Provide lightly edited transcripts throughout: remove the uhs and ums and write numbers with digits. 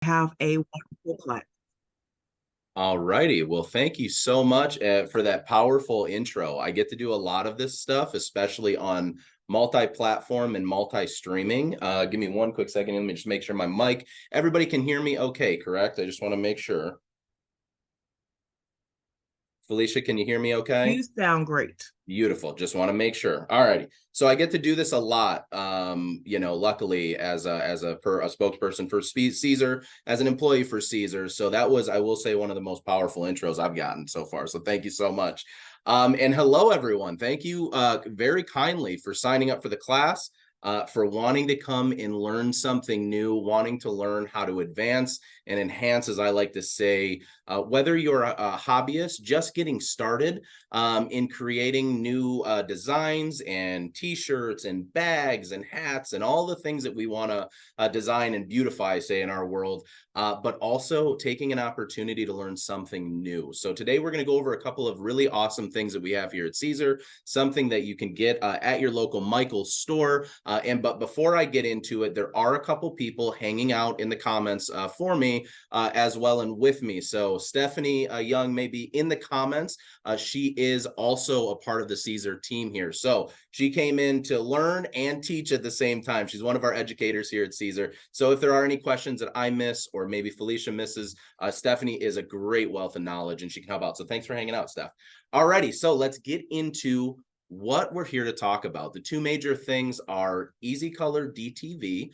Have a wonderful class. All righty. Well, thank you so much for that powerful intro. I get to do a lot of this stuff, especially on multi-platform and multi-streaming. Give me one quick second. Let me just make sure my mic, everybody can hear me okay, correct? I just want to make sure. Felicia, can you hear me okay? You sound great. Beautiful. Just want to make sure. All righty. So I get to do this a lot. Luckily as a spokesperson for Siser, as an employee for Siser. So that was, I will say, one of the most powerful intros I've gotten so far. So thank you so much. And hello, everyone. Thank you very kindly for signing up for the class. For wanting to come and learn something new, wanting to learn how to advance and enhance, as I like to say, whether you're a hobbyist just getting started in creating new designs and t-shirts and bags and hats and all the things that we want to design and beautify, say, in our world, but also taking an opportunity to learn something new. So today we're going to go over a couple of really awesome things that we have here at Siser, something that you can get at your local Michael's store. But before I get into it, there are a couple people hanging out in the comments for me as well and with me. So Stephanie Young may be in the comments. She is also a part of the Siser team here. So she came in to learn and teach at the same time. She's one of our educators here at Siser. So if there are any questions that I miss or maybe Felicia misses, Stephanie is a great wealth of knowledge and she can help out. So thanks for hanging out, Steph. Alrighty, so let's get into what we're here to talk about. The two major things are EasyColor DTV,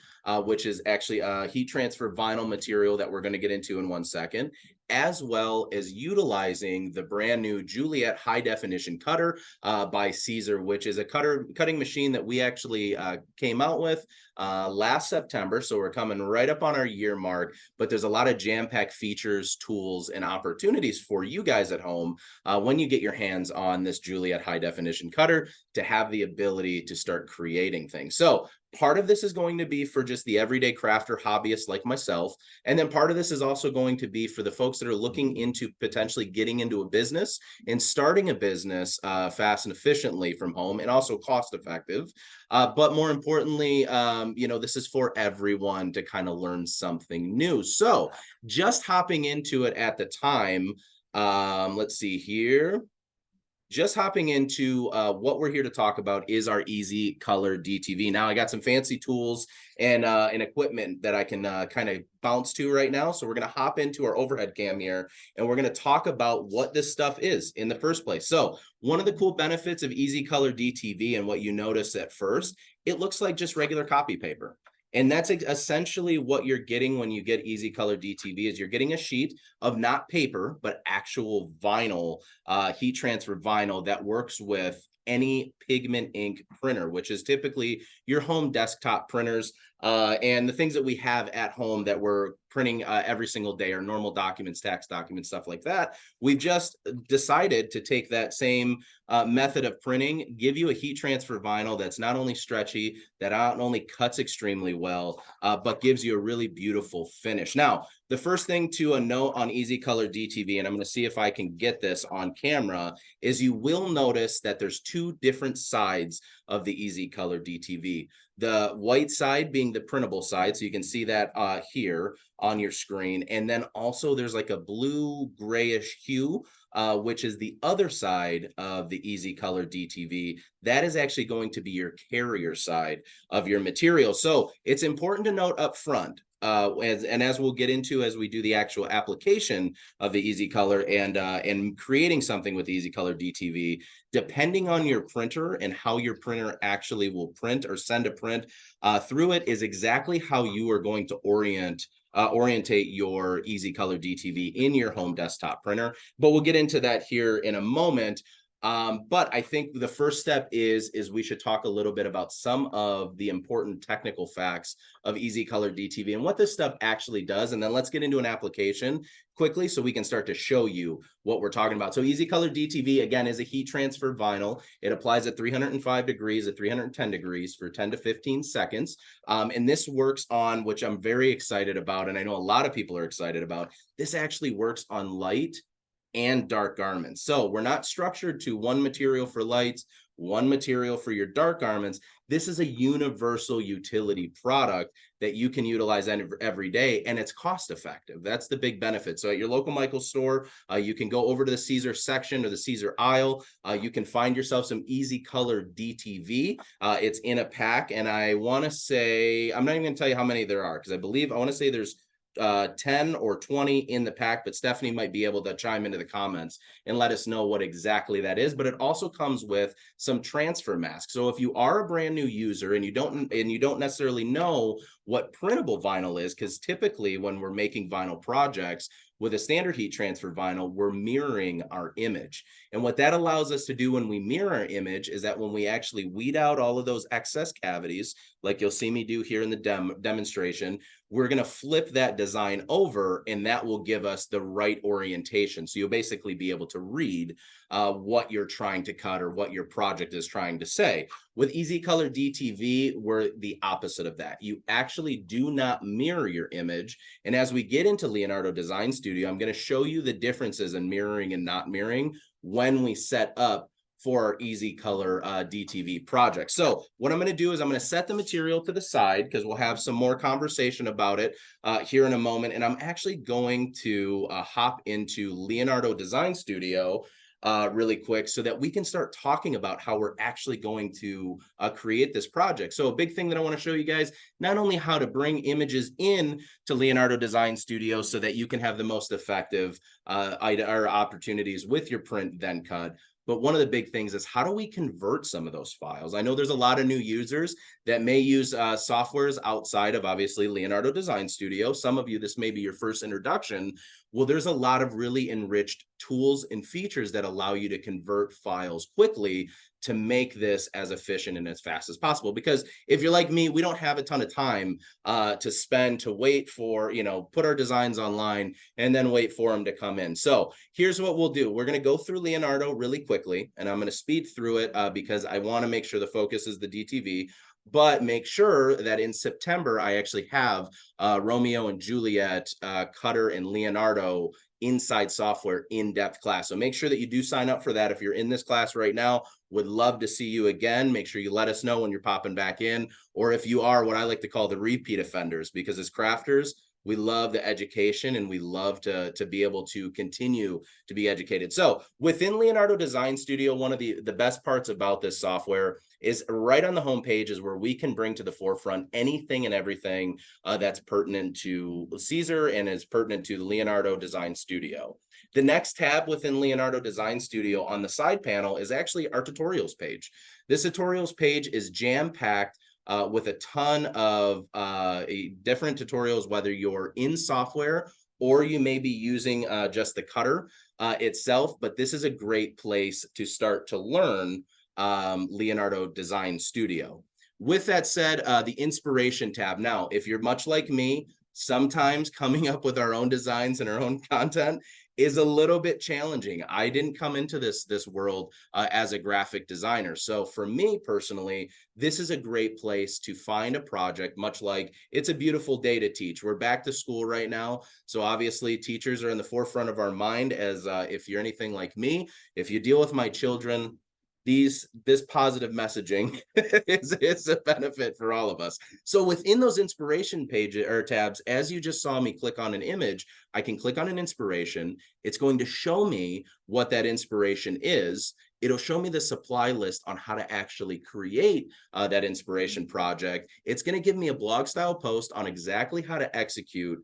which is actually a heat transfer vinyl material that we're going to get into in 1 second, as well as utilizing the brand new Juliet high definition cutter by Siser, which is a cutting machine that we actually came out with last September. So we're coming right up on our year mark, but there's a lot of jam-packed features, tools, and opportunities for you guys at home when you get your hands on this Juliet high definition cutter to have the ability to start creating things. So part of this is going to be for just the everyday crafter hobbyist like myself. And then part of this is also going to be for the folks that are looking into potentially getting into a business and starting a business fast and efficiently from home and also cost effective. But more importantly, this is for everyone to kind of learn something new. So just hopping into it at the time, let's see here. Just hopping into what we're here to talk about is our EasyColor DTV. Now I got some fancy tools and equipment that I can kind of bounce to right now. So we're going to hop into our overhead cam here and we're going to talk about what this stuff is in the first place. So one of the cool benefits of EasyColor DTV and what you notice at first, it looks like just regular copy paper. And that's essentially what you're getting when you get EasyColor DTV is you're getting a sheet of not paper, but actual vinyl, heat transfer vinyl that works with any pigment ink printer, which is typically your home desktop printers and the things that we have at home that we're printing every single day, or normal documents, tax documents, stuff like that. We've just decided to take that same method of printing, give you a heat transfer vinyl that's not only stretchy, that not only cuts extremely well, but gives you a really beautiful finish. Now, the first thing to note on EasyColor DTV, and I'm going to see if I can get this on camera, is you will notice that there's two different sides of the EasyColor DTV. The white side being the printable side, so you can see that here on your screen. And then also there's like a blue grayish hue, which is the other side of the EasyColor DTV. That is actually going to be your carrier side of your material. So it's important to note up front, as we'll get into as we do the actual application of the EasyColor and creating something with EasyColor DTV, depending on your printer and how your printer actually will print or send a print through it is exactly how you are going to orientate your EasyColor DTV in your home desktop printer. But we'll get into that here in a moment. But I think the first step is we should talk a little bit about some of the important technical facts of EasyColor DTV and what this stuff actually does. And then let's get into an application quickly so we can start to show you what we're talking about. So EasyColor DTV, again, is a heat transfer vinyl. It applies at 305 degrees, at 310 degrees for 10 to 15 seconds. And this works on, which I'm very excited about, and I know a lot of people are excited about, this actually works on light and dark garments. So we're not structured to one material for lights, one material for your dark garments. This is a universal utility product that you can utilize every day, and it's cost effective. That's the big benefit. So at your local Michael's store, you can go over to the Siser section or the Siser aisle. You can find yourself some EasyColor DTV. It's in a pack, and I want to say, I'm not even going to tell you how many there are, because I want to say there's 10 or 20 in the pack, but Stephanie might be able to chime into the comments and let us know what exactly that is. But it also comes with some transfer masks. So if you are a brand new user and you don't necessarily know what printable vinyl is, because typically when we're making vinyl projects with a standard heat transfer vinyl, we're mirroring our image. And what that allows us to do when we mirror our image is that when we actually weed out all of those excess cavities, like you'll see me do here in the demonstration, we're going to flip that design over, and that will give us the right orientation. So you'll basically be able to read what you're trying to cut or what your project is trying to say. With EasyColor DTV, we're the opposite of that. You actually do not mirror your image. And as we get into Leonardo Design Studio, I'm going to show you the differences in mirroring and not mirroring when we set up for our EasyColor DTV project. So what I'm going to do is I'm going to set the material to the side, because we'll have some more conversation about it here in a moment. And I'm actually going to hop into Leonardo Design Studio really quick, so that we can start talking about how we're actually going to create this project. So a big thing that I want to show you guys, not only how to bring images in to Leonardo Design Studio so that you can have the most effective opportunities with your print then cut, but one of the big things is, how do we convert some of those files? I know there's a lot of new users that may use softwares outside of obviously Leonardo Design Studio. Some of you, this may be your first introduction. Well, there's a lot of really enriched tools and features that allow you to convert files quickly to make this as efficient and as fast as possible. Because if you're like me, we don't have a ton of time to spend to wait for, put our designs online and then wait for them to come in. So here's what we'll do. We're going to go through Leonardo really quickly, and I'm going to speed through it because I want to make sure the focus is the DTV. But make sure that in September, I actually have Romeo and Juliet, Cutter, and Leonardo inside software in-depth class. So make sure that you do sign up for that. If you're in this class right now, would love to see you again. Make sure you let us know when you're popping back in, or if you are what I like to call the repeat offenders, because as crafters, we love the education and we love to be able to continue to be educated. So within Leonardo Design Studio, one of the best parts about this software is right on the homepage is where we can bring to the forefront anything and everything that's pertinent to Siser and is pertinent to the Leonardo Design Studio. The next tab within Leonardo Design Studio on the side panel is actually our tutorials page. This tutorials page is jam-packed with a ton of different tutorials, whether you're in software or you may be using just the cutter itself. But this is a great place to start to learn Leonardo Design Studio. With that said, the inspiration tab. Now, if you're much like me, sometimes coming up with our own designs and our own content is a little bit challenging. I didn't come into this world as a graphic designer. So for me personally, this is a great place to find a project, much like It's a Beautiful Day to Teach. We're back to school right now. So obviously teachers are in the forefront of our mind, as if you're anything like me, if you deal with my children, this positive messaging is a benefit for all of us. So within those inspiration pages or tabs, as you just saw me click on an image, I can click on an inspiration. It's going to show me what that inspiration is. It'll show me the supply list on how to actually create that inspiration project. It's going to give me a blog style post on exactly how to execute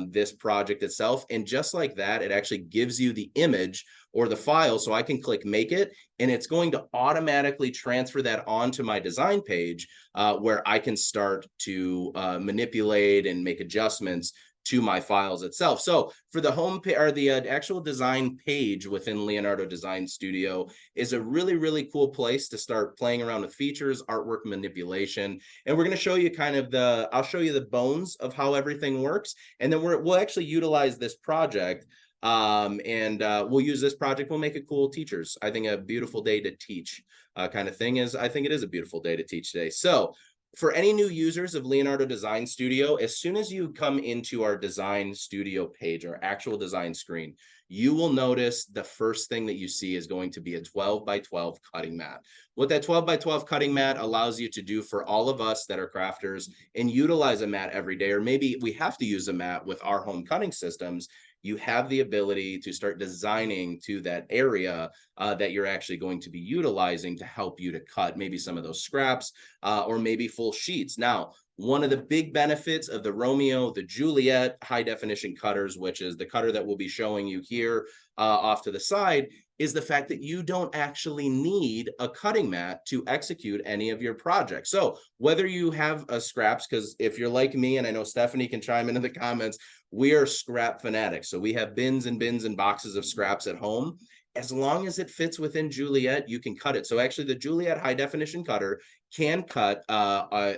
this project itself. And just like that, it actually gives you the image or the file. So I can click make it, and it's going to automatically transfer that onto my design page where I can start to manipulate and make adjustments to my files itself. So for the home or the actual design page within Leonardo Design Studio is a really, really cool place to start playing around with features, artwork manipulation. And we're going to show you kind of I'll show you the bones of how everything works. And then we'll actually utilize this project we'll use this project. We'll make it cool teachers. I think a beautiful day to teach kind of thing I think it is a beautiful day to teach today. So for any new users of Leonardo Design Studio, as soon as you come into our Design Studio page, our actual design screen, you will notice the first thing that you see is going to be a 12 by 12 cutting mat. What that 12 by 12 cutting mat allows you to do for all of us that are crafters and utilize a mat every day, or maybe we have to use a mat with our home cutting systems, you have the ability to start designing to that area that you're actually going to be utilizing to help you to cut maybe some of those scraps or maybe full sheets. Now, one of the big benefits of the Romeo, the Juliet high definition cutters, which is the cutter that we'll be showing you here off to the side, is the fact that you don't actually need a cutting mat to execute any of your projects. So whether you have scraps, because if you're like me, and I know Stephanie can chime into the comments, we are scrap fanatics. So we have bins and bins and boxes of scraps at home. As long as it fits within Juliet, you can cut it. So actually the Juliet high definition cutter can cut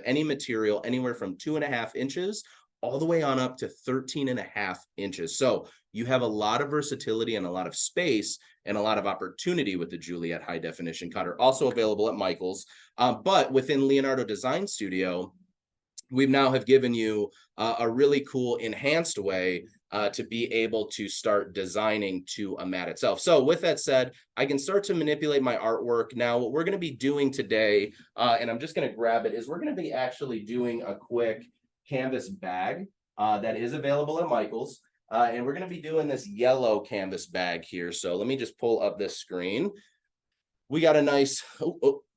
any material anywhere from 2.5 inches all the way on up to 13.5 inches. So you have a lot of versatility and a lot of space and a lot of opportunity with the Juliet high definition cutter, also available at Michael's. But within Leonardo Design Studio, we now have given you a really cool enhanced way to be able to start designing to a mat itself. So with that said, I can start to manipulate my artwork. Now, what we're going to be doing today, and I'm just going to grab it, is we're going to be actually doing a quick canvas bag that is available at Michael's. And we're going to be doing this yellow canvas bag here. So let me just pull up this screen. We got a nice,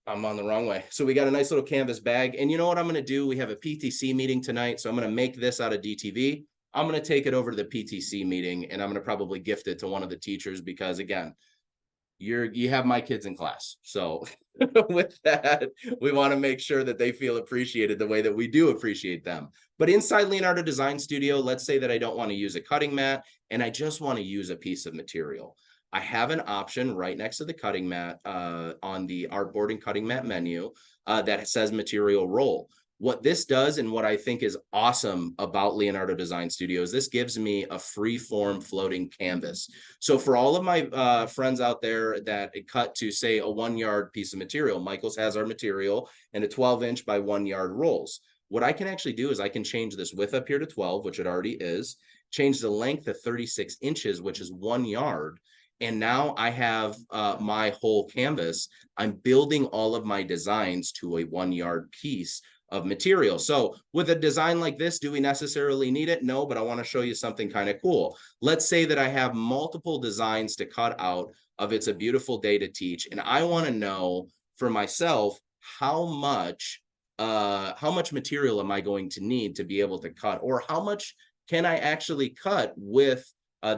I'm on the wrong way. So we got a nice little canvas bag. And you know what I'm going to do? We have a PTC meeting tonight. So I'm going to make this out of DTV. I'm going to take it over to the PTC meeting and I'm going to probably gift it to one of the teachers because, again, you have my kids in class. So with that, we want to make sure that they feel appreciated the way that we do appreciate them. But inside Leonardo Design Studio, let's say that I don't want to use a cutting mat and I just want to use a piece of material. I have an option right next to the cutting mat on the artboard and cutting mat menu that says material roll. What this does and what I think is awesome about Leonardo Design Studio is this gives me a free form floating canvas. So for all of my friends out there that cut to say a 1 yard piece of material, Michael's has our material and a 12-inch by 1 yard rolls. What I can actually do is I can change this width up here to 12, which it already is, change the length to 36 inches, which is 1 yard. And now I have my whole canvas. I'm building all of my designs to a 1 yard piece of material. So with a design like this, do we necessarily need it? No, but I want to show you something kind of cool. Let's say that I have multiple designs to cut out of It's a Beautiful Day to Teach. And I want to know for myself, how much material am I going to need to be able to cut, or how much can I actually cut with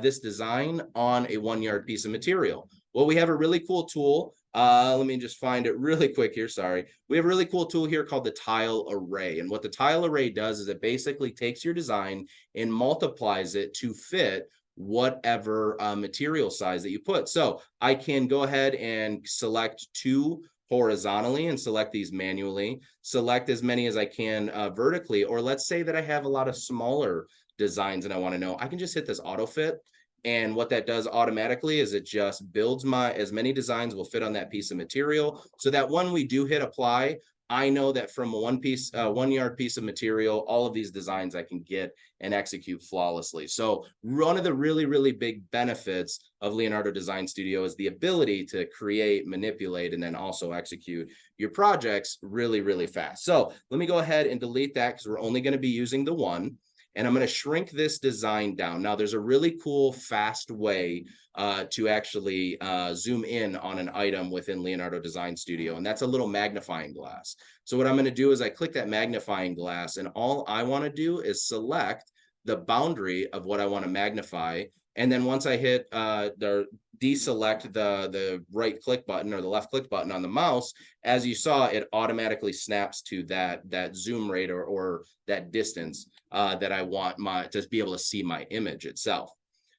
this design on a 1 yard piece of material? Well, we have a really cool tool. Let me just find it really quick here. Sorry. We have a really cool tool here called the tile array. And what the tile array does is it basically takes your design and multiplies it to fit whatever material size that you put. So I can go ahead and select 2 horizontally and select these manually, select as many as I can vertically, or let's say that I have a lot of smaller designs and I want to know, I can just hit this auto fit. And what that does automatically is it just builds as many designs will fit on that piece of material, so that when we do hit apply, I know that from a 1 yard piece of material, all of these designs I can get and execute flawlessly. So one of the really, really big benefits of Leonardo Design Studio is the ability to create, manipulate, and then also execute your projects really, really fast. So let me go ahead and delete that because we're only going to be using the one. And I'm going to shrink this design down. Now, there's a really cool, fast way to actually zoom in on an item within Leonardo Design Studio, and that's a little magnifying glass. So what I'm going to do is I click that magnifying glass, and all I want to do is select the boundary of what I want to magnify. And then once I hit deselect the right click button or the left click button on the mouse, as you saw, it automatically snaps to that zoom rate or that distance that I want to be able to see my image itself.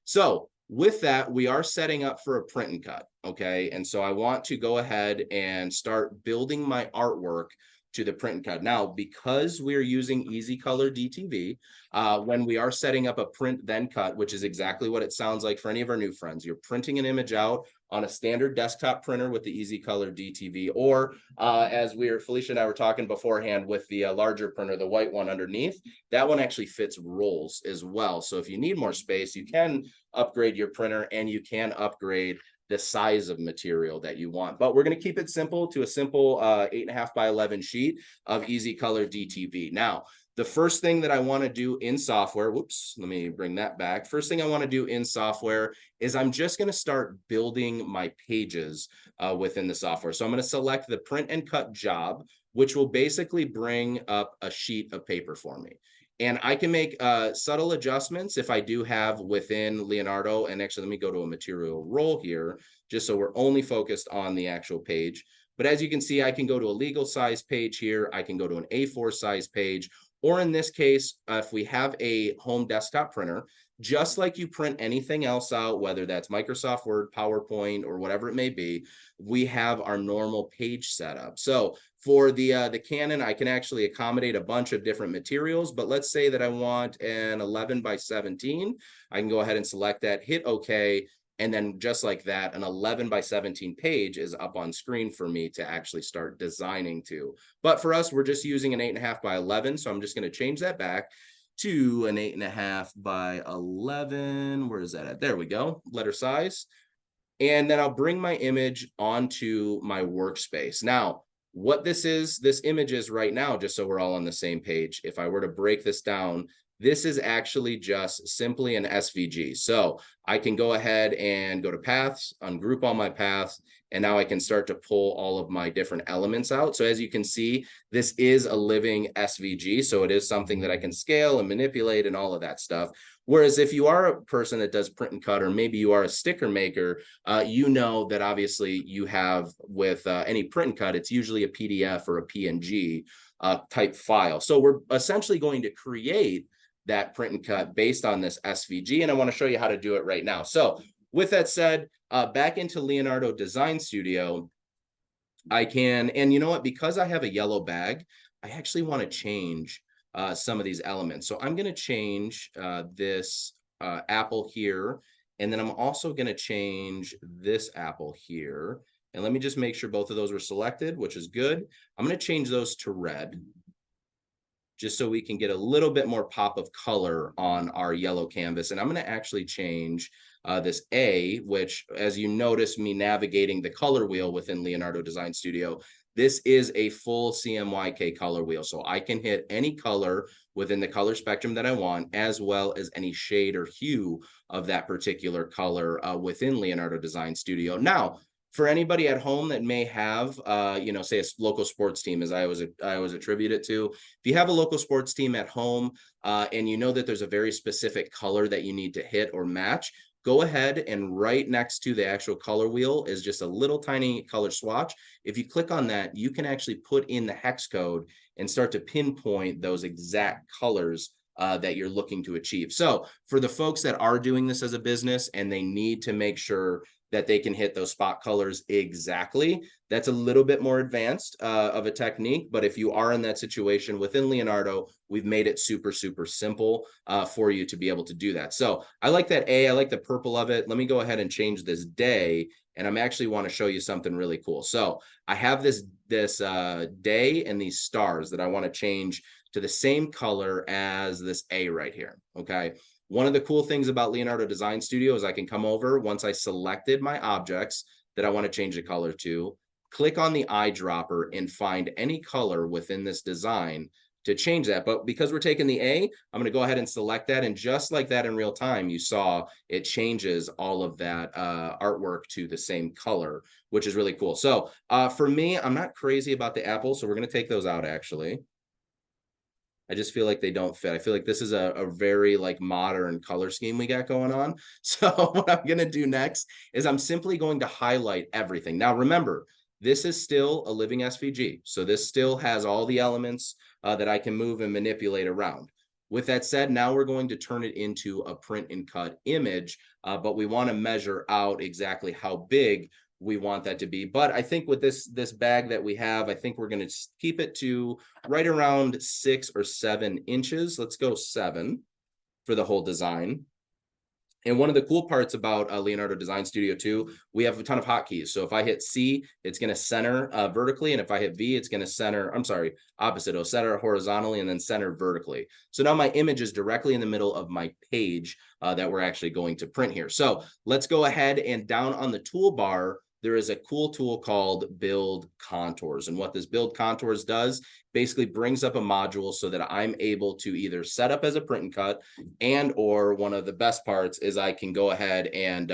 So with that, we are setting up for a print and cut. Okay. And so I want to go ahead and start building my artwork to the print and cut. Now, because we're using EasyColor DTV, when we are setting up a print then cut, which is exactly what it sounds like for any of our new friends, you're printing an image out on a standard desktop printer with the EasyColor DTV, or as Felicia and I were talking beforehand, with the larger printer, the white one underneath, that one actually fits rolls as well. So if you need more space, you can upgrade your printer, and you can upgrade the size of material that you want. But we're going to keep it simple to a simple 8.5 by 11 sheet of EasyColor DTV. Now, the first thing that I want to do in software, whoops, let me bring that back. First thing I want to do in software is I'm just going to start building my pages within the software. So I'm going to select the print and cut job, which will basically bring up a sheet of paper for me. And I can make subtle adjustments if I do have within Leonardo. And actually, let me go to a material roll here, just so we're only focused on the actual page. But as you can see, I can go to a legal size page here. I can go to an A4 size page. Or in this case, if we have a home desktop printer, just like you print anything else out, whether that's Microsoft Word, PowerPoint, or whatever it may be, we have our normal page setup. So for the Canon, I can actually accommodate a bunch of different materials, but let's say that I want an 11 by 17. I can go ahead and select that, hit OK, and then just like that, an 11 by 17 page is up on screen for me to actually start designing to. But for us, we're just using an 8.5 by 11, so I'm just going to change that back to an 8.5 by 11. Where is that at? There we go, letter size. And then I'll bring my image onto my workspace. Now, what this image is right now, just so we're all on the same page, if I were to break this down, this is actually just simply an SVG. So I can go ahead and go to paths, ungroup all my paths, and now I can start to pull all of my different elements out. So as you can see, this is a living SVG. So it is something that I can scale and manipulate and all of that stuff. Whereas if you are a person that does print and cut, or maybe you are a sticker maker, you know that obviously you have with any print and cut, it's usually a PDF or a PNG type file. So we're essentially going to create that print and cut based on this SVG, and I want to show you how to do it right now. So with that said, back into Leonardo Design Studio, I can, and you know what, because I have a yellow bag, I actually want to change some of these elements. So I'm going to change this apple here, and then I'm also going to change this apple here. And let me just make sure both of those were selected, which is good. I'm going to change those to red, just so we can get a little bit more pop of color on our yellow canvas. And I'm going to actually change this A, which, as you notice me navigating the color wheel within Leonardo Design Studio, this is a full CMYK color wheel. So I can hit any color within the color spectrum that I want, as well as any shade or hue of that particular color within Leonardo Design Studio. Now, for anybody at home that may have, say a local sports team, as I always attribute it to, if you have a local sports team at home and you know that there's a very specific color that you need to hit or match, go ahead and right next to the actual color wheel is just a little tiny color swatch. If you click on that, you can actually put in the hex code and start to pinpoint those exact colors that you're looking to achieve. So for the folks that are doing this as a business and they need to make sure that they can hit those spot colors exactly, that's a little bit more advanced of a technique. But if you are in that situation within Leonardo, we've made it super, super simple for you to be able to do that. So I like that A, I like the purple of it. Let me go ahead and change this day. And I'm actually want to show you something really cool. So I have this day and these stars that I want to change to the same color as this A right here, okay? One of the cool things about Leonardo Design Studio is I can come over once I selected my objects that I want to change the color to, click on the eyedropper and find any color within this design to change that. But because we're taking the A, I'm going to go ahead and select that. And just like that in real time, you saw it changes all of that artwork to the same color, which is really cool. So for me, I'm not crazy about the apples, so we're going to take those out actually. I just feel like they don't fit. I feel like this is a very like modern color scheme we got going on. So what I'm going to do next is I'm simply going to highlight everything. Now, remember, this is still a living SVG. So this still has all the elements that I can move and manipulate around. With that said, now we're going to turn it into a print and cut image, but we want to measure out exactly how big we want that to be. But I think with this bag that we have, I think we're going to keep it to right around 6 or 7 inches. Let's go 7 for the whole design. And one of the cool parts about Leonardo Design Studio 2, we have a ton of hotkeys. So if I hit C, it's going to center vertically. And if I hit V, it's going to center, I'm sorry, opposite. It'll center horizontally and then center vertically. So now my image is directly in the middle of my page that we're actually going to print here. So let's go ahead, and down on the toolbar, there is a cool tool called Build Contours. And what this Build Contours does, basically brings up a module so that I'm able to either set up as a print and cut, and or one of the best parts is I can go ahead and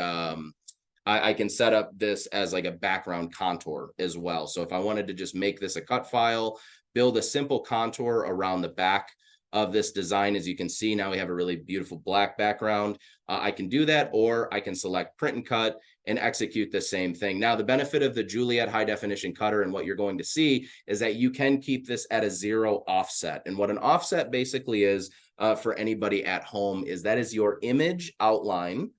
I can set up this as like a background contour as well. So if I wanted to just make this a cut file, build a simple contour around the back of this design, as you can see, now we have a really beautiful black background. I can do that, or I can select print and cut and execute the same thing. Now, the benefit of the Juliet high definition cutter and what you're going to see is that you can keep this at a 0 offset. And what an offset basically is, for anybody at home, is that is your image outline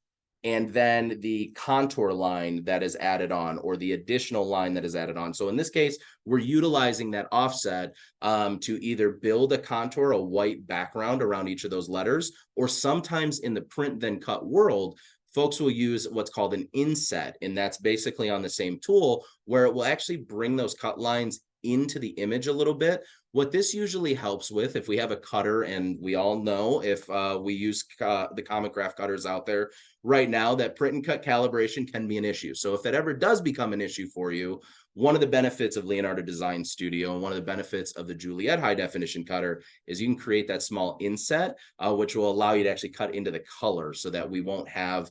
and then the contour line that is added on, or the additional line that is added on. So in this case, we're utilizing that offset to either build a contour, a white background around each of those letters, or sometimes in the print then cut world, folks will use what's called an inset. And that's basically on the same tool where it will actually bring those cut lines into the image a little bit. What this usually helps with, if we have a cutter, and we all know if we use the comic graph cutters out there right now, that print and cut calibration can be an issue. So if that ever does become an issue for you, one of the benefits of Leonardo Design Studio and one of the benefits of the Juliet high definition cutter is you can create that small inset, which will allow you to actually cut into the color, so that we won't have,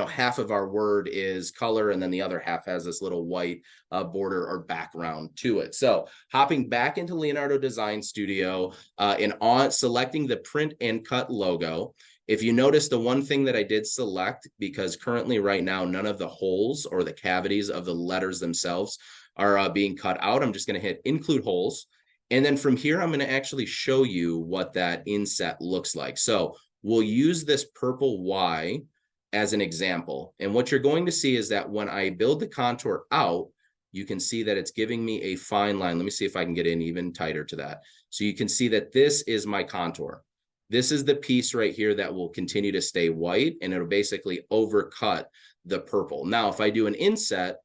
half of our word is color and then the other half has this little white border or background to it. So hopping back into Leonardo Design Studio and selecting the print and cut logo. If you notice, the one thing that I did select, because currently right now, none of the holes or the cavities of the letters themselves are being cut out. I'm just going to hit include holes. And then from here, I'm going to actually show you what that inset looks like. So we'll use this purple Y as an example. And what you're going to see is that when I build the contour out, you can see that it's giving me a fine line. Let me see if I can get in even tighter to that. So you can see that this is my contour. This is the piece right here that will continue to stay white, and it'll basically overcut the purple. Now, if I do an inset,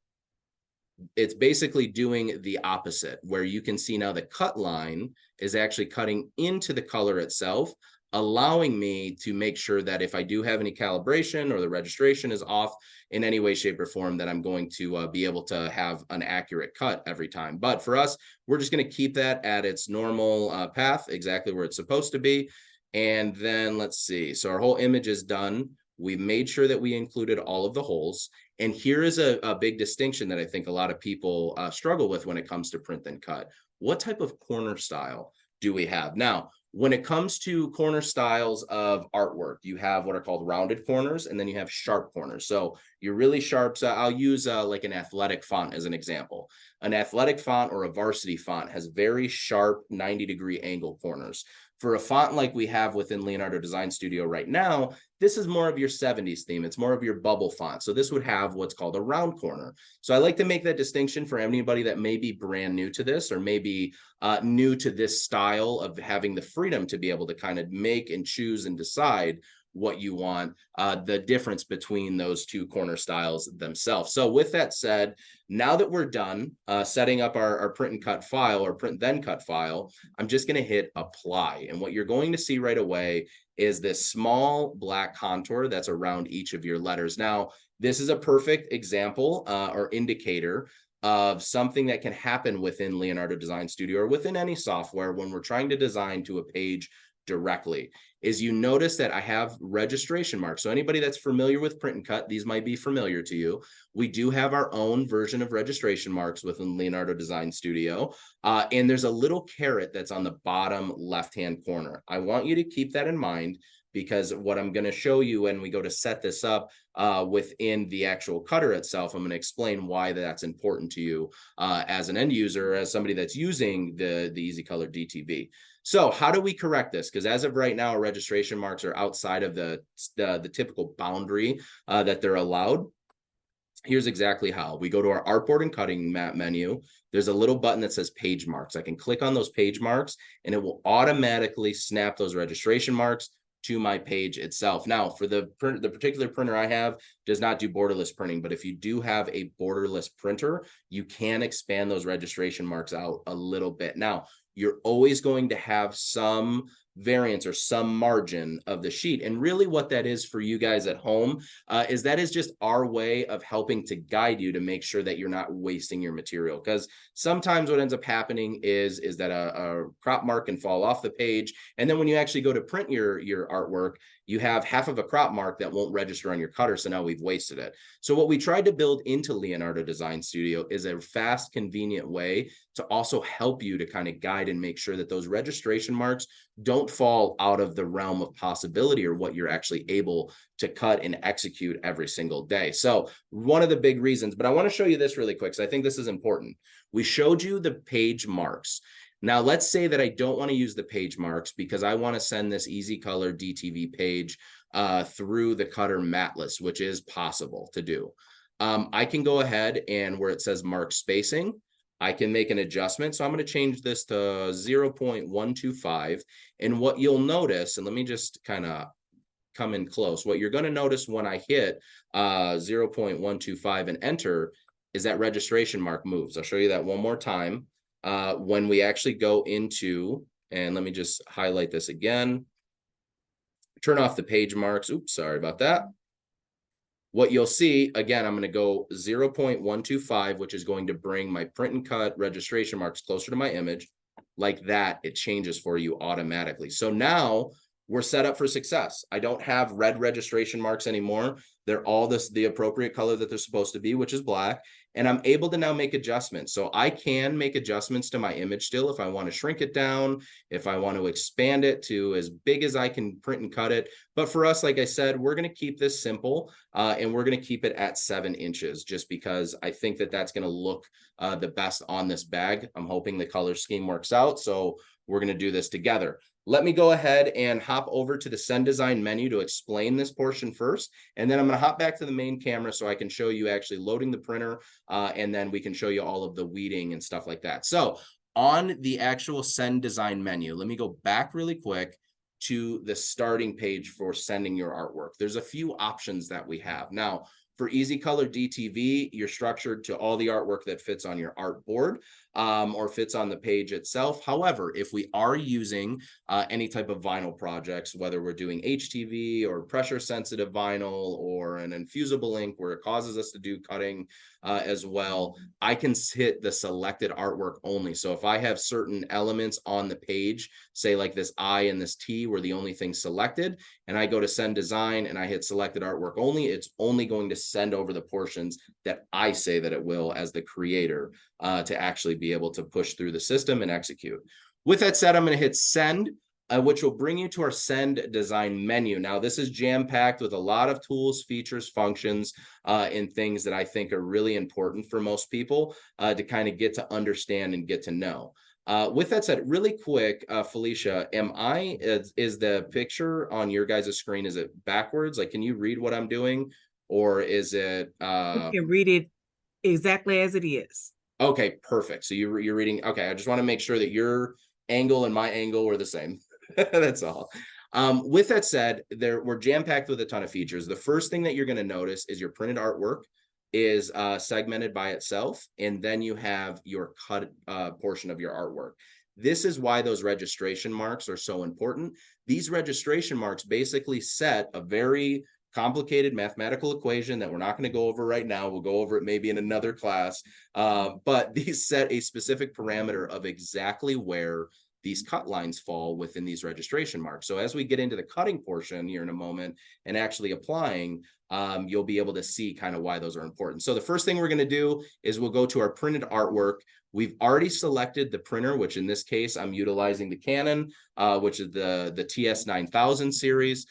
it's basically doing the opposite, where you can see now the cut line is actually cutting into the color itself, allowing me to make sure that if I do have any calibration or the registration is off in any way, shape, or form, that I'm going to be able to have an accurate cut every time. But for us, we're just going to keep that at its normal path, exactly where it's supposed to be. And then let's see. So our whole image is done. We've made sure that we included all of the holes. And here is a big distinction that I think a lot of people struggle with when it comes to print and cut. What type of corner style do we have? Now, when it comes to corner styles of artwork, you have what are called rounded corners, and then you have sharp corners. So your really sharp, so I'll use like an athletic font as an example. An athletic font or a varsity font has very sharp 90-degree angle corners. For a font like we have within Leonardo Design Studio right now, this is more of your 70s theme. It's more of your bubble font. So this would have what's called a round corner. So I like to make that distinction for anybody that may be brand new to this, or maybe new to this style of having the freedom to be able to kind of make and choose and decide what you want, the difference between those two corner styles themselves. So with that said, now that we're done setting up our print and cut file, or print then cut file, I'm just going to hit apply. And what you're going to see right away is this small black contour that's around each of your letters. Now, this is a perfect example or indicator of something that can happen within Leonardo Design Studio or within any software when we're trying to design to a page directly. Is you notice that I have registration marks. So anybody that's familiar with print and cut, these might be familiar to you. We do have our own version of registration marks within Leonardo Design Studio. And there's a little caret that's on the bottom left-hand corner. I want you to keep that in mind, because what I'm going to show you when we go to set this up within the actual cutter itself, I'm going to explain why that's important to you as an end user, as somebody that's using the EasyColor DTV. So how do we correct this? Because as of right now, our registration marks are outside of the typical boundary that they're allowed. Here's exactly how. We go to our artboard and cutting mat menu. There's a little button that says page marks. I can click on those page marks and it will automatically snap those registration marks to my page itself. Now, for the particular printer I have does not do borderless printing, but if you do have a borderless printer, you can expand those registration marks out a little bit. Now, you're always going to have some variance or some margin of the sheet. And really what that is for you guys at home is that is just our way of helping to guide you to make sure that you're not wasting your material. Because sometimes what ends up happening is that a crop mark can fall off the page. And then when you actually go to print your artwork, you have half of a crop mark that won't register on your cutter. So now we've wasted it. So what we tried to build into Leonardo Design Studio is a fast, convenient way to also help you to kind of guide and make sure that those registration marks don't fall out of the realm of possibility or what you're actually able to cut and execute every single day. So one of the big reasons, but I want to show you this really quick, because I think this is important. We showed you the page marks. Now, let's say that I don't want to use the page marks because I want to send this EasyColor DTV page through the cutter matless, which is possible to do. I can go ahead and where it says mark spacing, I can make an adjustment. So I'm going to change this to 0.125. And what you'll notice, and let me just kind of come in close, what you're going to notice when I hit 0.125 and enter is that registration mark moves. I'll show you that one more time. When we actually go into, and let me just highlight this again, turn off the page marks. Oops, sorry about that. What you'll see, again, I'm going to go 0.125, which is going to bring my print and cut registration marks closer to my image. Like that, it changes for you automatically. So now we're set up for success. I don't have red registration marks anymore. They're all the appropriate color that they're supposed to be, which is black. And I'm able to now make adjustments. So I can make adjustments to my image still if I want to shrink it down, if I want to expand it to as big as I can print and cut it. But for us, like I said, we're going to keep this simple and we're going to keep it at 7 inches just because I think that that's going to look the best on this bag. I'm hoping the color scheme works out. So we're going to do this together. Let me go ahead and hop over to the Send Design menu to explain this portion first. And then I'm going to hop back to the main camera so I can show you actually loading the printer. And then we can show you all of the weeding and stuff like that. So on the actual Send Design menu, let me go back really quick to the starting page for sending your artwork. There's a few options that we have. Now, for EasyColor DTV, you're structured to all the artwork that fits on your artboard or fits on the page itself. However, if we are using any type of vinyl projects, whether we're doing HTV or pressure sensitive vinyl or an infusible ink where it causes us to do cutting as well, I can hit the selected artwork only. So if I have certain elements on the page, say like this I and this T were the only thing selected, and I go to Send Design and I hit selected artwork only, it's only going to send over the portions that I say that it will as the creator to actually be able to push through the system and execute. With that said, I'm going to hit send, which will bring you to our Send Design menu. Now, this is jam-packed with a lot of tools, features, functions, and things that I think are really important for most people to kind of get to understand and get to know. With that said, really quick, Felicia, is the picture on your guys' screen, is it backwards? Like, can you read what I'm doing? Or is it? You can read it exactly as it is. Okay, perfect. So you're reading. Okay, I just want to make sure that your angle and my angle were the same. That's all. With that said, we're jam-packed with a ton of features. The first thing that you're going to notice is your printed artwork is segmented by itself, and then you have your cut portion of your artwork. This is why those registration marks are so important. These registration marks basically set a very complicated mathematical equation that we're not going to go over right now. We'll go over it maybe in another class. But these set a specific parameter of exactly where these cut lines fall within these registration marks. So as we get into the cutting portion here in a moment and actually applying, you'll be able to see kind of why those are important. So the first thing we're going to do is we'll go to our printed artwork. We've already selected the printer, which in this case, I'm utilizing the Canon, which is the TS9000 series.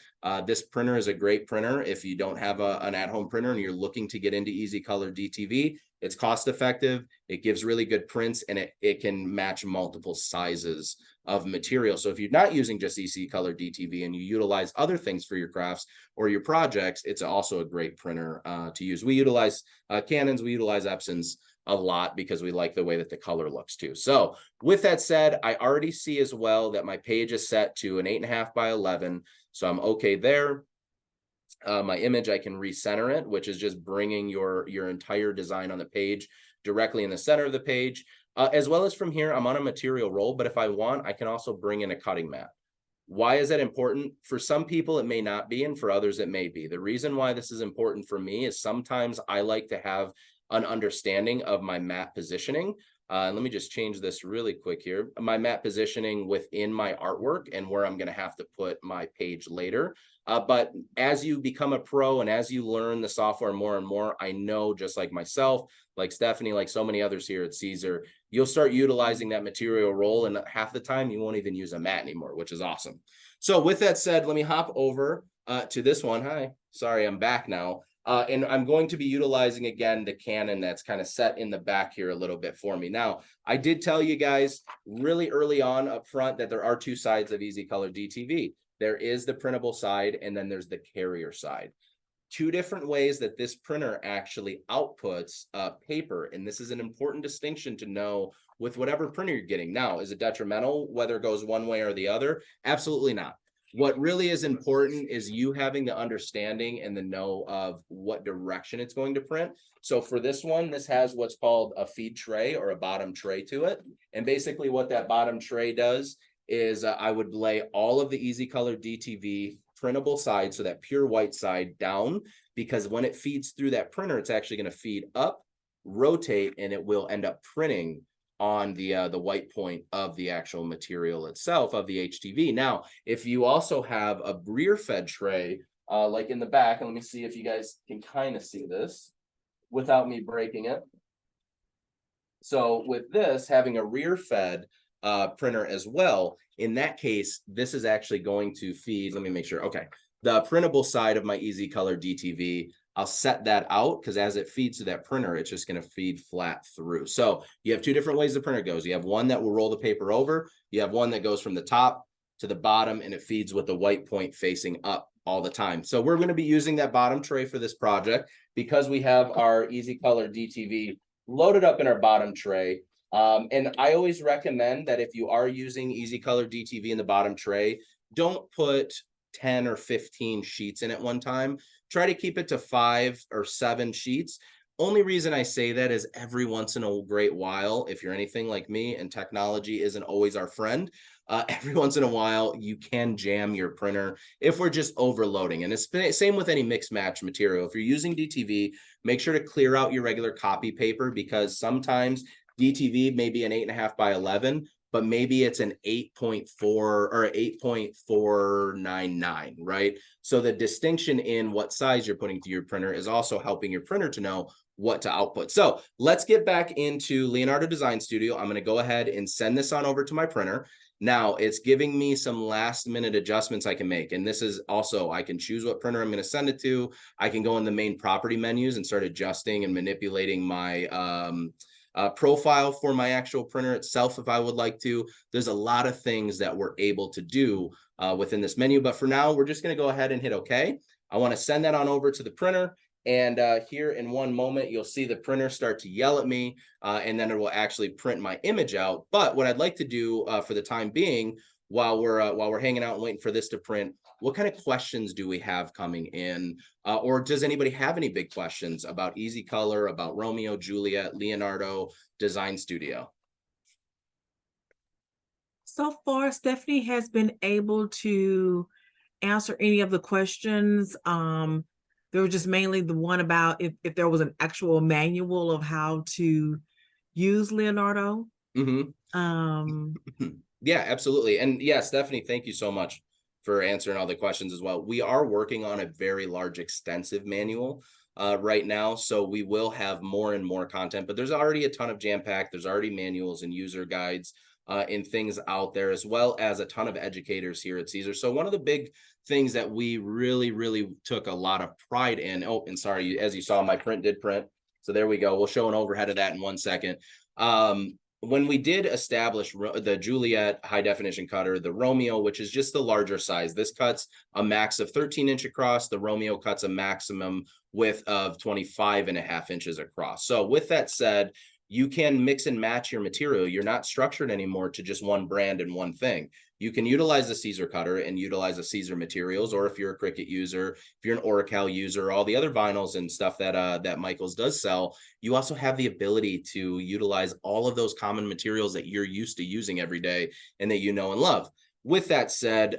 This printer is a great printer. If you don't have an at-home printer and you're looking to get into EasyColor DTV, it's cost effective. It gives really good prints, and it can match multiple sizes of material. So if you're not using just EasyColor DTV and you utilize other things for your crafts or your projects, it's also a great printer to use. We utilize Canons, we utilize Epsons a lot because we like the way that the color looks too. So with that said, I already see as well that my page is set to an 8.5 by 11. So I'm okay there. My image, I can recenter it, which is just bringing your entire design on the page directly in the center of the page. As well as from here, I'm on a material roll, but if I want, I can also bring in a cutting mat. Why is that important? For some people, it may not be, and for others, it may be. The reason why this is important for me is sometimes I like to have an understanding of my mat positioning. Let me just change this really quick here. My mat positioning within my artwork and where I'm going to have to put my page later. But as you become a pro and as you learn the software more and more, I know just like myself, like Stephanie, like so many others here at Siser, you'll start utilizing that material roll, and half the time you won't even use a mat anymore, which is awesome. So with that said, let me hop over to this one. Hi, sorry, I'm back now. And I'm going to be utilizing, again, the Canon that's kind of set in the back here a little bit for me. Now, I did tell you guys really early on up front that there are two sides of EasyColor DTV. There is the printable side, and then there's the carrier side. Two different ways that this printer actually outputs paper, and this is an important distinction to know with whatever printer you're getting. Now, is it detrimental whether it goes one way or the other? Absolutely not. What really is important is you having the understanding and the know of what direction it's going to print. So for this one, this has what's called a feed tray or a bottom tray to it. And basically what that bottom tray does is I would lay all of the EasyColor DTV printable side, so that pure white side, down, because when it feeds through that printer, it's actually going to feed up, rotate, and it will end up printing on the white point of the actual material itself of the HTV. Now, if you also have a rear fed tray, like in the back, and let me see if you guys can kind of see this without me breaking it. So with this, having a rear fed printer as well, in that case, this is actually going to feed, let me make sure, okay, the printable side of my EasyColor DTV, I'll set that out because as it feeds to that printer, it's just going to feed flat through. So you have two different ways the printer goes. You have one that will roll the paper over. You have one that goes from the top to the bottom, and it feeds with the white point facing up all the time. So we're going to be using that bottom tray for this project because we have our EasyColor DTV loaded up in our bottom tray. And I always recommend that if you are using EasyColor DTV in the bottom tray, don't put 10 or 15 sheets in at one time. Try to keep it to 5 or 7 sheets. Only reason I say that is every once in a great while, if you're anything like me and technology isn't always our friend, every once in a while you can jam your printer if we're just overloading. And it's the same with any mix match material. If you're using DTV, make sure to clear out your regular copy paper, because sometimes DTV may be an 8.5 by 11, but maybe it's an 8.4 or 8.499, right? So the distinction in what size you're putting to your printer is also helping your printer to know what to output. So let's get back into Leonardo Design Studio. I'm going to go ahead and send this on over to my printer. Now it's giving me some last minute adjustments I can make. And this is also, I can choose what printer I'm going to send it to. I can go in the main property menus and start adjusting and manipulating my profile for my actual printer itself if I would like to. There's a lot of things that we're able to do within this menu, but for now we're just going to go ahead and hit OK. I want to send that on over to the printer, and here in one moment you'll see the printer start to yell at me, and then it will actually print my image out. But what I'd like to do for the time being, while we're hanging out and waiting for this to print, what kind of questions do we have coming in? Or does anybody have any big questions about EasyColor, about Romeo, Juliet, Leonardo Design Studio? So far, Stephanie has been able to answer any of the questions. There was just mainly the one about if there was an actual manual of how to use Leonardo. Mm-hmm. Yeah, absolutely. And yeah, Stephanie, thank you so much for answering all the questions as well. We are working on a very large, extensive manual right now. So we will have more and more content, but there's already a ton of jam-packed. There's already manuals and user guides and things out there, as well as a ton of educators here at Siser. So one of the big things that we really took a lot of pride in. Oh, and sorry, as you saw, my print did print. So there we go. We'll show an overhead of that in 1 second. When we did establish the Juliet high definition cutter, the Romeo, which is just the larger size, this cuts a max of 13-inch across. The Romeo cuts a maximum width of 25.5 inches across. So with that said, you can mix and match your material. You're not structured anymore to just one brand and one thing. You can utilize the Siser cutter and utilize the Siser materials, or if you're a Cricut user, if you're an Oracal user, all the other vinyls and stuff that that Michaels does sell, you also have the ability to utilize all of those common materials that you're used to using every day and that you know and love. With that said,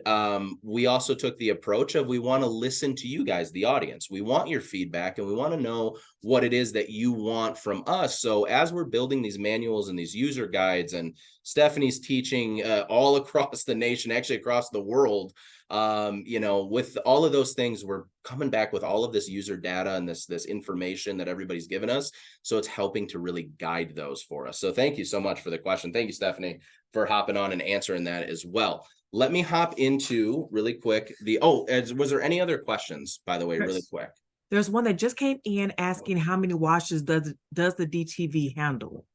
we also took the approach of we want to listen to you guys, the audience. We want your feedback and we want to know what it is that you want from us. So as we're building these manuals and these user guides, and Stephanie's teaching all across the nation, actually across the world, you know, with all of those things, we're coming back with all of this user data and this information that everybody's given us. So it's helping to really guide those for us. So thank you so much for the question. Thank you, Stephanie, for hopping on and answering that as well. Let me hop into really quick was there any other questions, by the way, really quick? There's one that just came in asking how many washes does the DTV handle?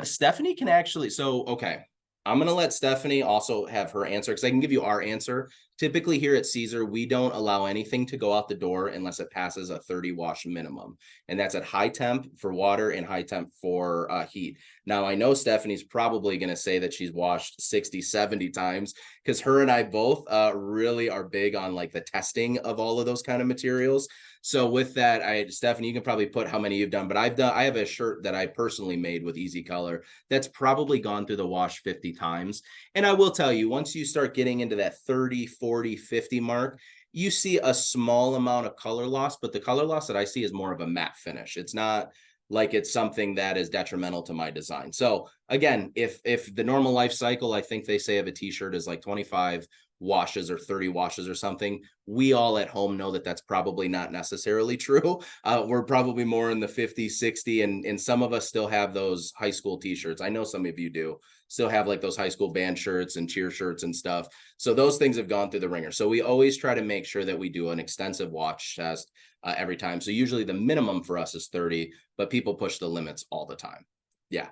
Stephanie can actually, okay. I'm going to let Stephanie also have her answer because I can give you our answer. Typically here at Siser, we don't allow anything to go out the door unless it passes a 30 wash minimum. And that's at high temp for water and high temp for heat. Now, I know Stephanie's probably going to say that she's washed 60, 70 times because her and I both really are big on like the testing of all of those kind of materials. So with that, Stephanie, you can probably put how many you've done, but I have a shirt that I personally made with EasyColor that's probably gone through the wash 50 times. And I will tell you, once you start getting into that 30, 40, 50 mark, you see a small amount of color loss, but the color loss that I see is more of a matte finish. It's not like it's something that is detrimental to my design. So again, if the normal life cycle, I think they say of a t-shirt is like 25 washes or 30 washes or something, we all at home know that that's probably not necessarily true. We're probably more in the 50, 60, and some of us still have those high school t-shirts. I know some of you do still have like those high school band shirts and cheer shirts and stuff. So those things have gone through the ringer. So we always try to make sure that we do an extensive wash test every time. So usually the minimum for us is 30, but people push the limits all the time. Yeah.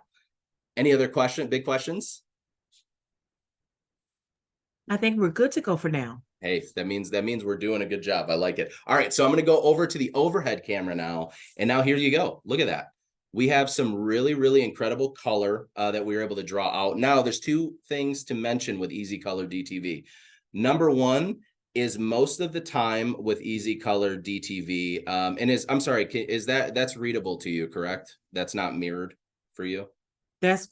Any other big questions? I think we're good to go for now. Hey, that means we're doing a good job. I like it. All right, so I'm going to go over to the overhead camera now. And now here you go. Look at that. We have some really incredible color that we were able to draw out. Now, there's two things to mention with EasyColor DTV. Number one is most of the time with EasyColor DTV, I'm sorry, that's readable to you, correct? That's not mirrored for you? That's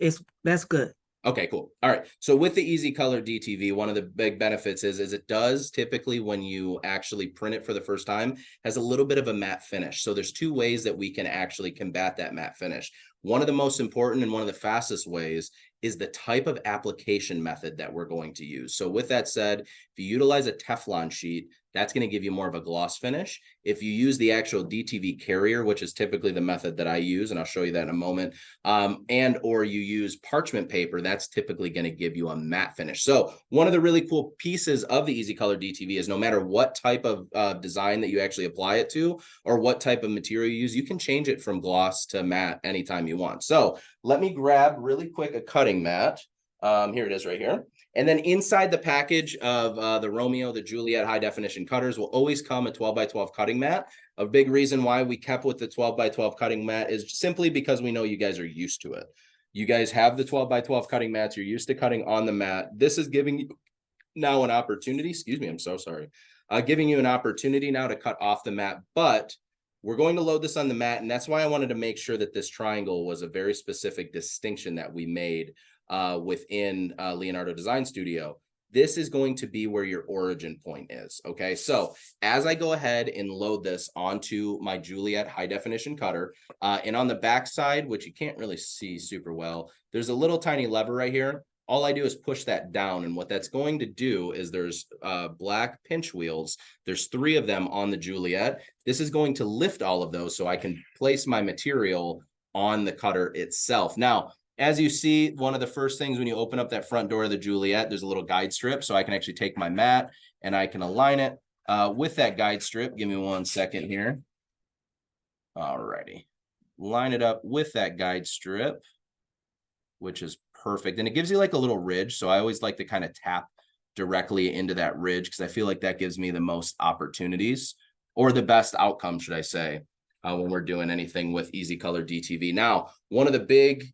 good. Okay, cool. All right. So with the EasyColor DTV, one of the big benefits is it does typically, when you actually print it for the first time, has a little bit of a matte finish. So there's two ways that we can actually combat that matte finish. One of the most important and one of the fastest ways is the type of application method that we're going to use. So with that said, if you utilize a Teflon sheet, that's going to give you more of a gloss finish. If you use the actual DTV carrier, which is typically the method that I use, and I'll show you that in a moment, or you use parchment paper, that's typically going to give you a matte finish. So one of the really cool pieces of the EasyColor DTV is no matter what type of design that you actually apply it to, or what type of material you use, you can change it from gloss to matte anytime you want. So let me grab really quick a cutting mat. Here it is right here. And then inside the package of the Romeo, the Juliet high definition cutters will always come a 12x12 cutting mat. A big reason why we kept with the 12x12 cutting mat is simply because we know you guys are used to it. You guys have the 12x12 cutting mats. You're used to cutting on the mat. This is giving you now an opportunity. Excuse me. I'm so sorry. Giving you an opportunity now to cut off the mat, but we're going to load this on the mat. And that's why I wanted to make sure that this triangle was a very specific distinction that we made within Leonardo Design Studio. This is going to be where your origin point is. Okay, so as I go ahead and load this onto my Juliet high definition cutter, and on the back side, which you can't really see super well, there's a little tiny lever right here. all I do is push that down. And what that's going to do is there's black pinch wheels. There's 3 of them on the Juliet. This is going to lift all of those so I can place my material on the cutter itself. Now, as you see, one of the first things when you open up that front door of the Juliet, there's a little guide strip. So I can actually take my mat and I can align it with that guide strip. Give me 1 second here. All righty. Line it up with that guide strip, which is perfect. And it gives you like a little ridge. So I always like to kind of tap directly into that ridge because I feel like that gives me the most opportunities, or the best outcome, should I say, when we're doing anything with EasyColor DTV. Now, one of the big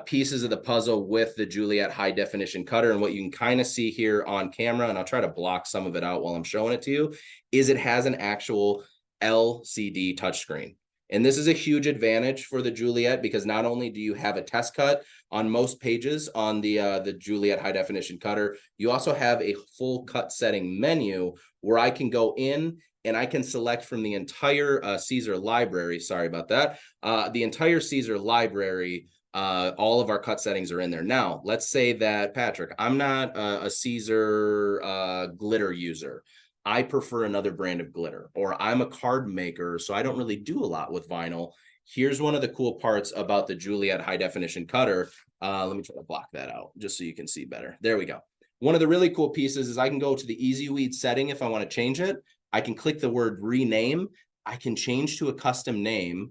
pieces of the puzzle with the Juliet high definition cutter, and what you can kind of see here on camera, and I'll try to block some of it out while I'm showing it to you, is it has an actual LCD touchscreen. And this is a huge advantage for the Juliet because not only do you have a test cut on most pages on the Juliet high definition cutter, you also have a full cut setting menu where I can go in and I can select from the entire Siser library. Sorry about that. The entire Siser library, all of our cut settings are in there. Now, let's say that, Patrick, I'm not a Siser glitter user. I prefer another brand of glitter, or I'm a card maker, so I don't really do a lot with vinyl. Here's one of the cool parts about the Juliet high definition cutter. Let me try to block that out just so you can see better. There we go. One of the really cool pieces is I can go to the Easy Weed setting if I want to change it. I can click the word rename. I can change to a custom name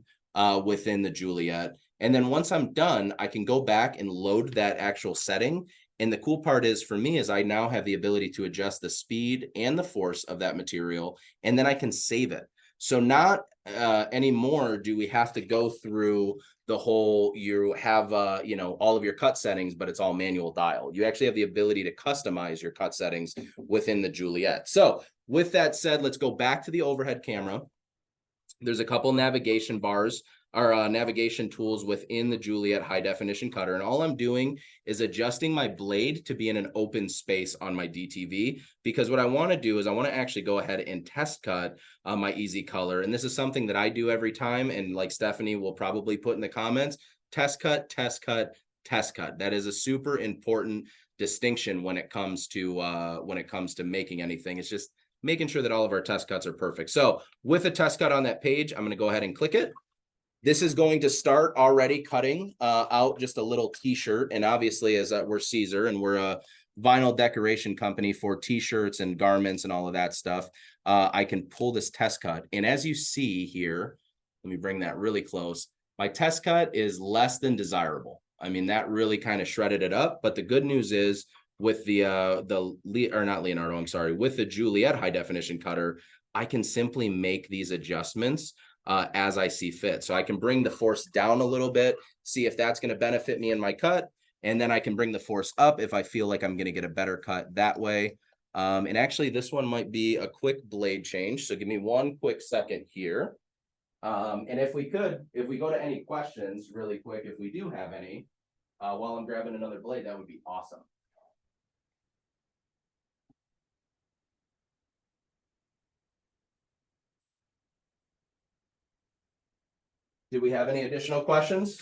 within the Juliet. And then once I'm done, I can go back and load that actual setting. And the cool part is for me is I now have the ability to adjust the speed and the force of that material, and then I can save it. So not anymore do we have to go through the whole, you have, all of your cut settings, but it's all manual dial. You actually have the ability to customize your cut settings within the Juliet. So with that said, let's go back to the overhead camera. There's a couple navigation bars, or navigation tools within the Juliet high definition cutter. And all I'm doing is adjusting my blade to be in an open space on my DTV, because what I want to do is I want to actually go ahead and test cut my EasyColor. And this is something that I do every time. And like Stephanie will probably put in the comments, test cut, test cut, test cut. That is a super important distinction when it comes to making anything. It's just making sure that all of our test cuts are perfect. So with a test cut on that page, I'm going to go ahead and click it. This is going to start already cutting out just a little t-shirt. And obviously, as we're Siser and we're a vinyl decoration company for t-shirts and garments and all of that stuff, I can pull this test cut. And as you see here, let me bring that really close. My test cut is less than desirable. I mean, that really kind of shredded it up. But the good news is with with the Juliet high definition cutter, I can simply make these adjustments as I see fit. So I can bring the force down a little bit, see if that's going to benefit me in my cut. And then I can bring the force up if I feel like I'm going to get a better cut that way. And actually this one might be a quick blade change. So give me 1 quick second here. And if we go to any questions really quick, if we do have any, while I'm grabbing another blade, that would be awesome. Do we have any additional questions?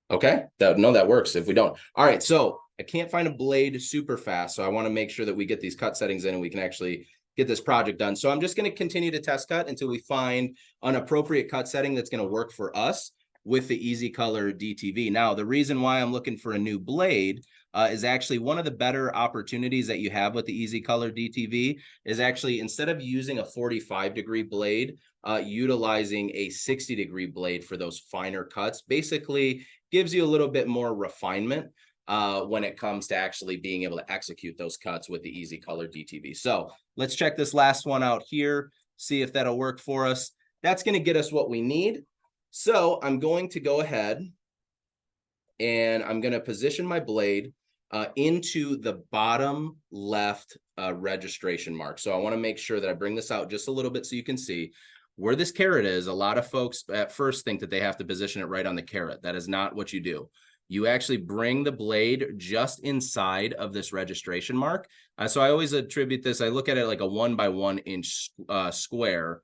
Okay, that works if we don't. All right, so I can't find a blade super fast, so I want to make sure that we get these cut settings in and we can actually get this project done. So I'm just going to continue to test cut until we find an appropriate cut setting that's going to work for us with the EasyColor DTV. Now, the reason why I'm looking for a new blade is actually one of the better opportunities that you have with the EasyColor DTV is actually, instead of using a 45-degree blade, utilizing a 60-degree blade for those finer cuts. Basically gives you a little bit more refinement when it comes to actually being able to execute those cuts with the EasyColor DTV. So let's check this last one out here, see if that'll work for us. That's going to get us what we need. So I'm going to go ahead and I'm going to position my blade into the bottom left registration mark. So I want to make sure that I bring this out just a little bit so you can see where this caret is. A lot of folks at first think that they have to position it right on the caret. That is not what you do. You actually bring the blade just inside of this registration mark. So I always attribute this, I look at it like a 1 by 1 inch square.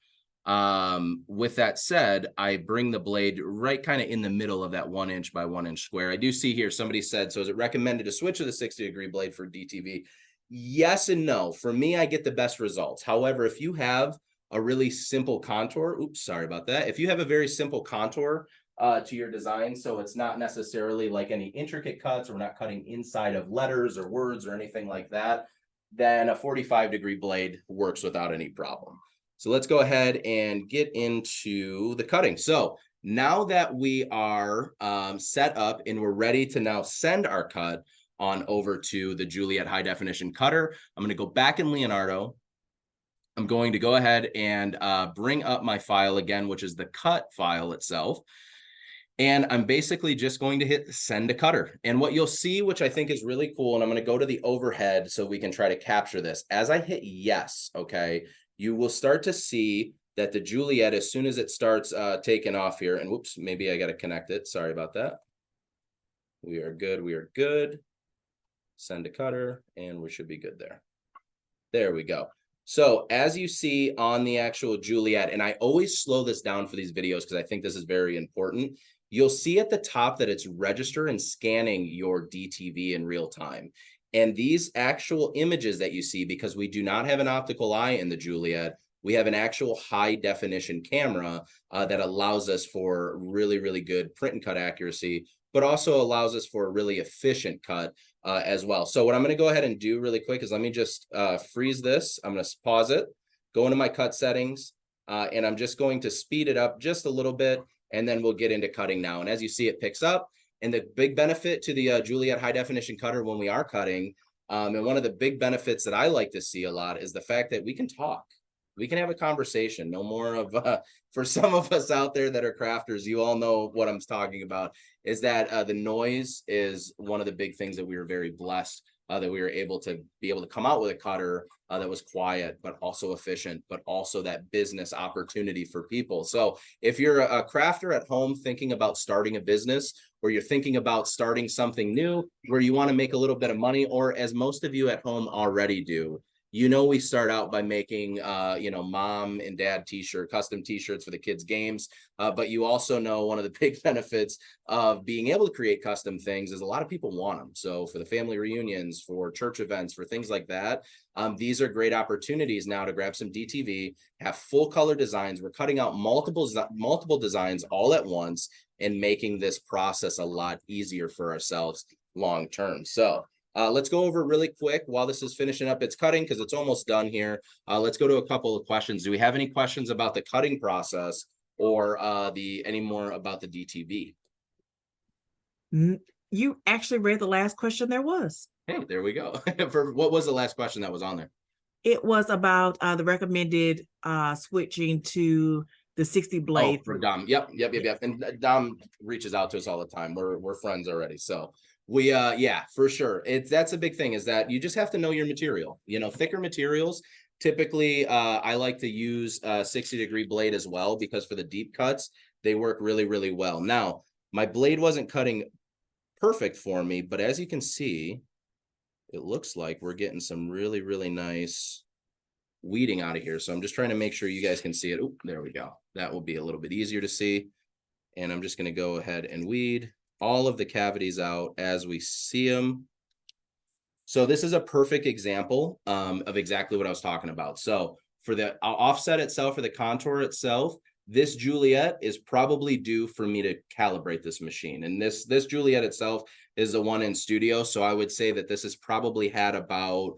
With that said, I bring the blade right kind of in the middle of that 1 inch by 1 inch square. I do see here somebody said, so is it recommended to switch to the 60-degree blade for DTV? Yes and no. For me, I get the best results. However, if you have a really simple contour, oops, sorry about that. If you have a very simple contour to your design, so it's not necessarily like any intricate cuts, or we're not cutting inside of letters or words or anything like that, then a 45-degree blade works without any problem. So let's go ahead and get into the cutting. So now that we are set up and we're ready to now send our cut on over to the Juliet high definition cutter, I'm going to go back in Leonardo. I'm going to go ahead and bring up my file again, which is the cut file itself. And I'm basically just going to hit send to cutter. And what you'll see, which I think is really cool, and I'm going to go to the overhead so we can try to capture this. As I hit yes, okay, you will start to see that the Juliet, as soon as it starts taking off here, and whoops, maybe I got to connect it. Sorry about that. We are good. We are good. Send to cutter, and we should be good there. There we go. So as you see on the actual Juliet, and I always slow this down for these videos because I think this is very important. You'll see at the top that it's register and scanning your DTV in real time. And these actual images that you see, because we do not have an optical eye in the Juliet, we have an actual high definition camera that allows us for really, really good print and cut accuracy, but also allows us for a really efficient cut as well. So what I'm going to go ahead and do really quick is let me just freeze this. I'm going to pause it, go into my cut settings, and I'm just going to speed it up just a little bit, and then we'll get into cutting now. And as you see, it picks up. And the big benefit to the Juliet high definition cutter when we are cutting, and one of the big benefits that I like to see a lot, is the fact that we can talk. We can have a conversation. No more of, for some of us out there that are crafters, you all know what I'm talking about, is that the noise is one of the big things that we were very blessed that we were able to come out with a cutter that was quiet, but also efficient, but also that business opportunity for people. So if you're a crafter at home thinking about starting a business, or you're thinking about starting something new where you want to make a little bit of money, or as most of you at home already do, you know, we start out by making, mom and dad custom t-shirts for the kids' games. But you also know one of the big benefits of being able to create custom things is a lot of people want them. So for the family reunions, for church events, for things like that, these are great opportunities now to grab some DTV, have full color designs. We're cutting out multiple designs all at once and making this process a lot easier for ourselves long term. So let's go over really quick while this is finishing up its cutting, because it's almost done here. Let's go to a couple of questions. Do we have any questions about the cutting process, or any more about the DTV? You actually read the last question there was. Hey, there we go. For what was the last question that was on there? It was about the recommended switching to the 60 blade. Oh, for Dom. Yep. And Dom reaches out to us all the time. We're friends already. So we yeah, for sure. That's a big thing, is that you just have to know your material. You know, thicker materials. Typically, I like to use a 60-degree blade as well, because for the deep cuts, they work really, really well. Now, my blade wasn't cutting perfect for me, but as you can see, it looks like we're getting some really, really nice weeding out of here. So I'm just trying to make sure you guys can see it. Oh, there we go. That will be a little bit easier to see. And I'm just going to go ahead and weed all of the cavities out as we see them. So this is a perfect example of exactly what I was talking about. So for the offset itself, for the contour itself, this Juliet is probably due for me to calibrate this machine. And this Juliet itself is the one in studio. So I would say that this has probably had about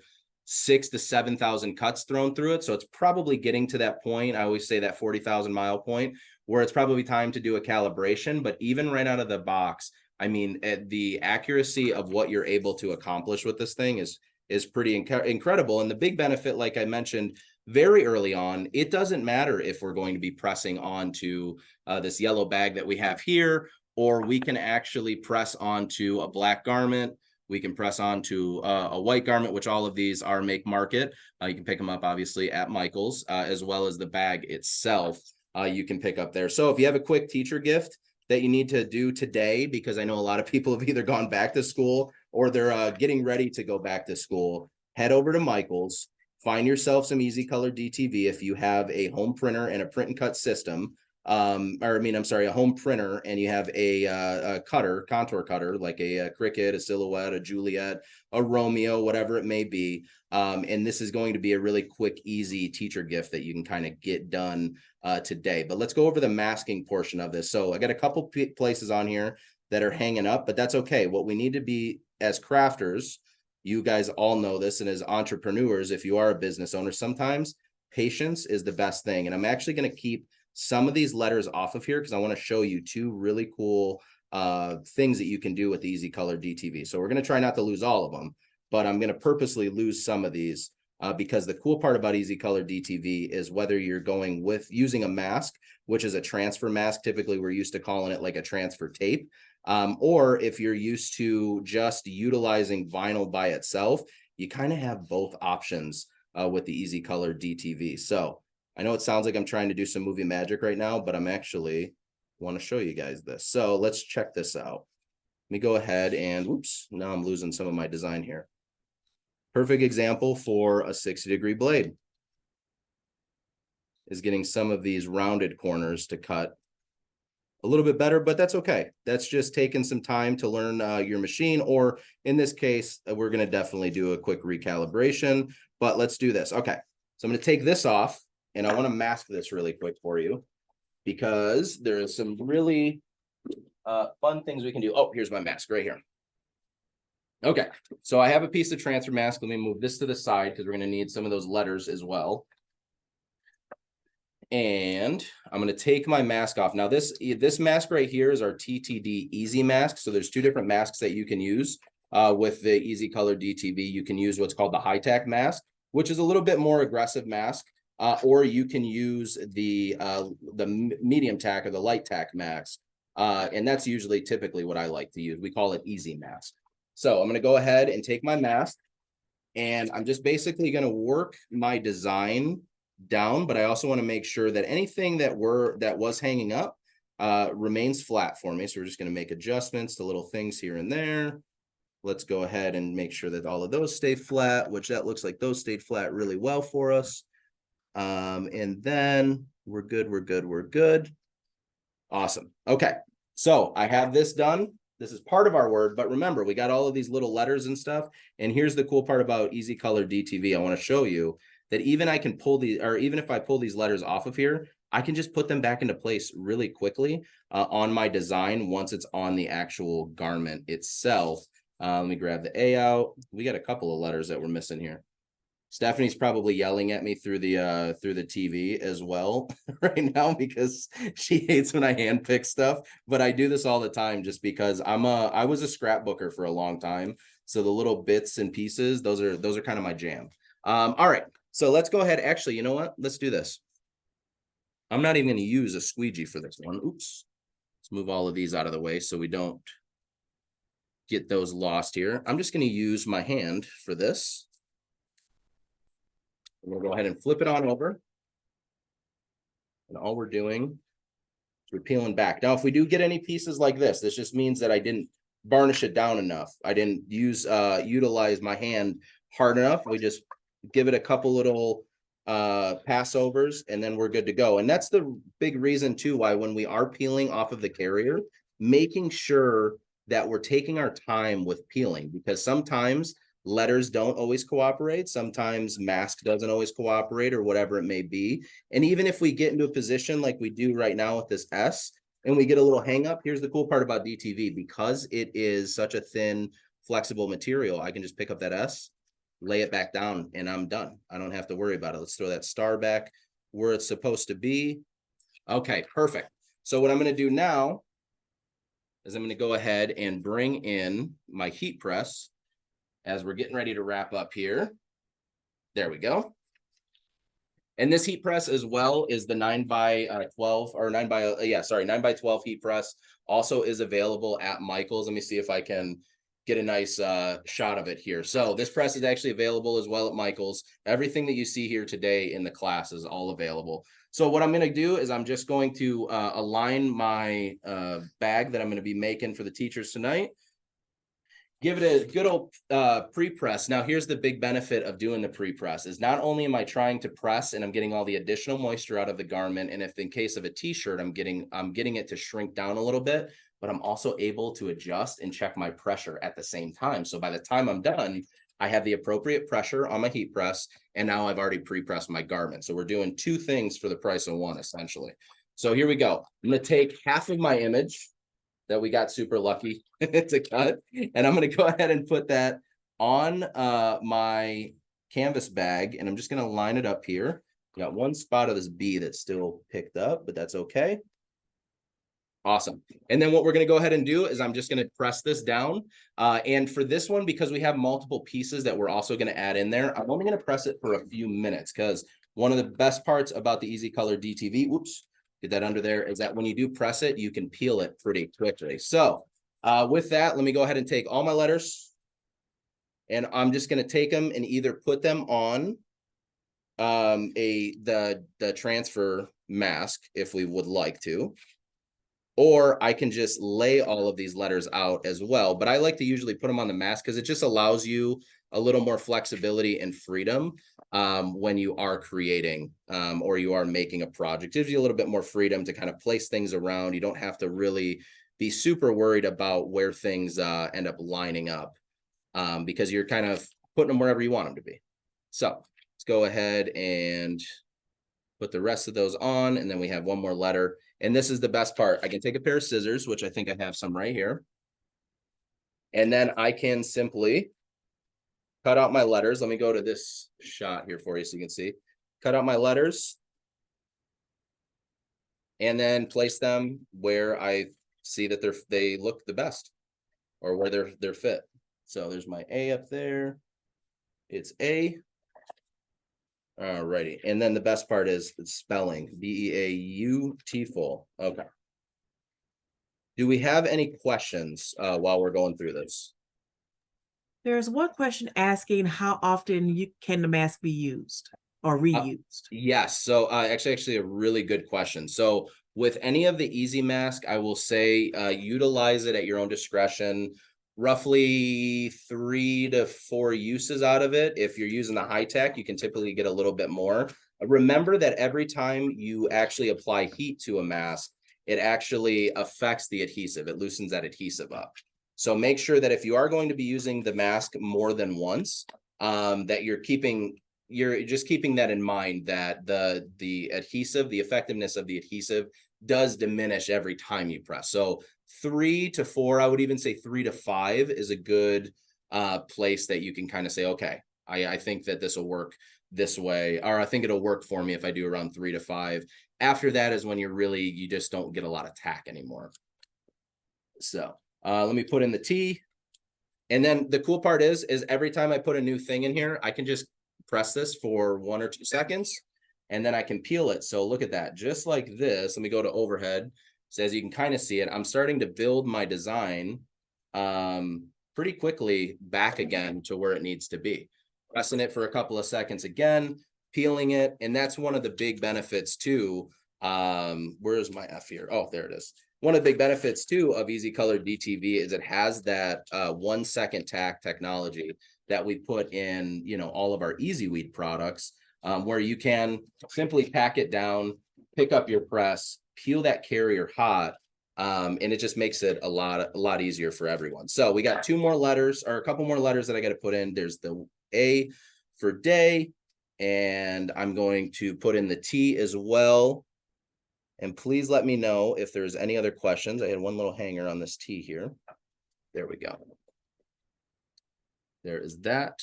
6,000 to 7,000 cuts thrown through it. So it's probably getting to that point. I always say that 40,000 mile point where it's probably time to do a calibration. But even right out of the box, I mean, the accuracy of what you're able to accomplish with this thing is pretty incredible. And the big benefit, like I mentioned very early on, it doesn't matter if we're going to be pressing onto this yellow bag that we have here, or we can actually press onto a black garment. We can press onto a white garment, which all of these are make market. You can pick them up, obviously, at Michael's, as well as the bag itself you can pick up there. So if you have a quick teacher gift that you need to do today, because I know a lot of people have either gone back to school or they're getting ready to go back to school, head over to Michael's, find yourself some EasyColor DTV if you have a home printer and a print and cut system. A home printer and you have a contour cutter, like a Cricut, a Silhouette, a Juliet, a Romeo, whatever it may be. And this is going to be a really quick, easy teacher gift that you can kind of get done today. But let's go over the masking portion of this. So I got a couple places on here that are hanging up, but that's okay. What we need to be as crafters, you guys all know this, and as entrepreneurs, if you are a business owner, sometimes patience is the best thing. And I'm actually going to keep some of these letters off of here because I want to show you two really cool things that you can do with the EasyColor DTV. So we're going to try not to lose all of them, but I'm going to purposely lose some of these because the cool part about EasyColor DTV is whether you're going with using a mask, which is a transfer mask, typically we're used to calling it like a transfer tape, or if you're used to just utilizing vinyl by itself, you kind of have both options with the EasyColor DTV. So I know it sounds like I'm trying to do some movie magic right now, but I'm actually want to show you guys this. So let's check this out. Let me go ahead and, whoops, now I'm losing some of my design here. Perfect example for a 60-degree blade is getting some of these rounded corners to cut a little bit better, but that's okay. That's just taking some time to learn your machine, or in this case, we're going to definitely do a quick recalibration, but let's do this. Okay, so I'm going to take this off. And I want to mask this really quick for you because there's some really fun things we can do. Oh, here's my mask right here. Okay, so I have a piece of transfer mask. Let me move this to the side because we're going to need some of those letters as well. And I'm going to take my mask off. Now, this mask right here is our TTD Easy mask. So there's two different masks that you can use with the EasyColor DTV. You can use what's called the high tack mask, which is a little bit more aggressive mask. Or you can use the medium tack or the light tack mask. And that's usually typically what I like to use. We call it easy mask. So I'm going to go ahead and take my mask and I'm just basically going to work my design down, but I also want to make sure that anything that was hanging up remains flat for me. So we're just going to make adjustments to little things here and there. Let's go ahead and make sure that all of those stay flat, which that looks like those stayed flat really well for us. And then we're good. Awesome. Okay. So I have this done. This is part of our word, but remember, we got all of these little letters and stuff. And here's the cool part about EasyColor DTV. I want to show you that even I can pull these, or even if I pull these letters off of here, I can just put them back into place really quickly on my design once it's on the actual garment itself. Let me grab the A out. We got a couple of letters that we're missing here. Stephanie's probably yelling at me through the TV as well right now because she hates when I hand pick stuff. But I do this all the time just because I was a scrapbooker for a long time. So the little bits and pieces, those are kind of my jam. All right, so let's go ahead. Actually, you know what? Let's do this. I'm not even going to use a squeegee for this one. Oops. Let's move all of these out of the way so we don't get those lost here. I'm just going to use my hand for this. I'm going to go ahead and flip it on over. And all we're doing is we're peeling back. Now, if we do get any pieces like this just means that I didn't varnish it down enough. I didn't utilize my hand hard enough. We just give it a couple little passovers and then we're good to go. And that's the big reason too why when we are peeling off of the carrier, making sure that we're taking our time with peeling, because sometimes letters don't always cooperate. Sometimes mask doesn't always cooperate or whatever it may be. And even if we get into a position like we do right now with this S and we get a little hang up, here's the cool part about DTV. Because it is such a thin, flexible material, I can just pick up that S, lay it back down, and I'm done. I don't have to worry about it. Let's throw that star back where it's supposed to be. Okay, perfect. So what I'm going to do now is I'm going to go ahead and bring in my heat press as we're getting ready to wrap up here. There we go. And this heat press as well is the 9x12 or 9x12 heat press also is available at Michael's. Let me see if I can get a nice shot of it here. So this press is actually available as well at Michael's. Everything that you see here today in the class is all available. So what I'm going to do is I'm just going to align my bag that I'm going to be making for the teachers tonight. give it a good old pre-press. Now, here's the big benefit of doing the pre-press is not only am I trying to press and I'm getting all the additional moisture out of the garment, and if in case of a t-shirt, I'm getting it to shrink down a little bit, but I'm also able to adjust and check my pressure at the same time. So by the time I'm done, I have the appropriate pressure on my heat press, and now I've already pre-pressed my garment. So we're doing two things for the price of one, essentially. So here we go. I'm going to take half of my image that we got super lucky to cut, and I'm going to go ahead and put that on my canvas bag, and I'm just going to line it up here. Got one spot of this B that's still picked up, but that's okay. Awesome. And then what we're going to go ahead and do is I'm just going to press this down. And for this one, because we have multiple pieces that we're also going to add in there, I'm only going to press it for a few minutes, because one of the best parts about the EasyColor DTV, whoops, get that under there, is that when you do press it, you can peel it pretty quickly. So with that, let me go ahead and take all my letters, and I'm just going to take them and either put them on the transfer mask if we would like to, or I can just lay all of these letters out as well. But I like to usually put them on the mask because it just allows you a little more flexibility and freedom when you are creating or you are making a project. It gives you a little bit more freedom to kind of place things around. You don't have to really be super worried about where things end up lining up because you're kind of putting them wherever you want them to be. So let's go ahead and put the rest of those on, and then we have one more letter. And this is the best part. I can take a pair of scissors, which I think I have some right here. And then I can simply cut out my letters. Let me go to this shot here for you so you can see. Cut out my letters. And then place them where I see that they look the best, or where they're fit. So there's my A up there. It's A. Alrighty, and then the best part is spelling, B-E-A-U-T-ful. Okay. Do we have any questions while we're going through this? There's one question asking how often can the mask be used or reused? Yes, so actually a really good question. So with any of the Easy Mask, I will say utilize it at your own discretion. Roughly 3 to 4 uses out of it. If you're using the high tech, you can typically get a little bit more. Remember that every time you actually apply heat to a mask, it actually affects the adhesive. It loosens that adhesive up. So make sure that if you are going to be using the mask more than once, that you're just keeping that in mind, that the adhesive, the effectiveness of the adhesive does diminish every time you press. So 3 to 4, I would even say 3 to 5 is a good place that you can kind of say, okay, I think that this will work this way, or I think it'll work for me if I do around 3 to 5. After that is when you just don't get a lot of tack anymore. So let me put in the T. And then the cool part is every time I put a new thing in here, I can just press this for 1 or 2 seconds, and then I can peel it. So look at that, just like this. Let me go to overhead. So as you can kind of see it, I'm starting to build my design pretty quickly back again to where it needs to be. Pressing it for a couple of seconds again, peeling it. And that's one of the big benefits too. Where's my F here? Oh, there it is. One of the big benefits too of EasyColor DTV is it has that 1 second tack technology that we put in, all of our Easy Weed products, where you can simply pack it down, pick up your press, peel that carrier hot, and it just makes it a lot easier for everyone. So we got 2 more letters, or a couple more letters that I got to put in. There's the A for day, and I'm going to put in the T as well. And please let me know if there's any other questions. I had one little hanger on this T here. There we go. There is that.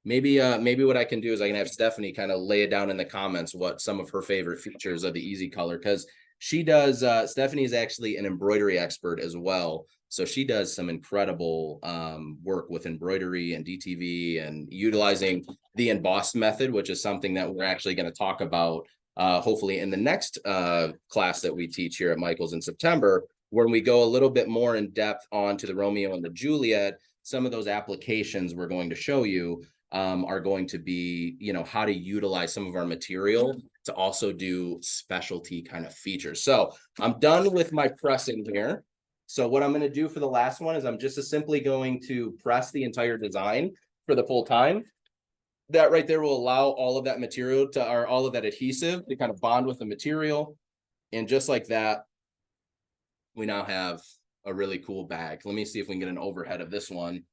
Maybe what I can do is I can have Stephanie kind of lay it down in the comments what some of her favorite features of the EasyColor, because she does. Stephanie is actually an embroidery expert as well, so she does some incredible work with embroidery and DTV and utilizing the embossed method, which is something that we're actually going to talk about hopefully in the next class that we teach here at Michael's in September, when we go a little bit more in depth onto the Romeo and the Juliet. Some of those applications we're going to show you are going to be, how to utilize some of our material to also do specialty kind of features. So I'm done with my pressing here. So what I'm going to do for the last one is I'm just simply going to press the entire design for the full time. That right there will allow all of that material to, or all of that adhesive to kind of bond with the material. And just like that, we now have a really cool bag. Let me see if we can get an overhead of this one.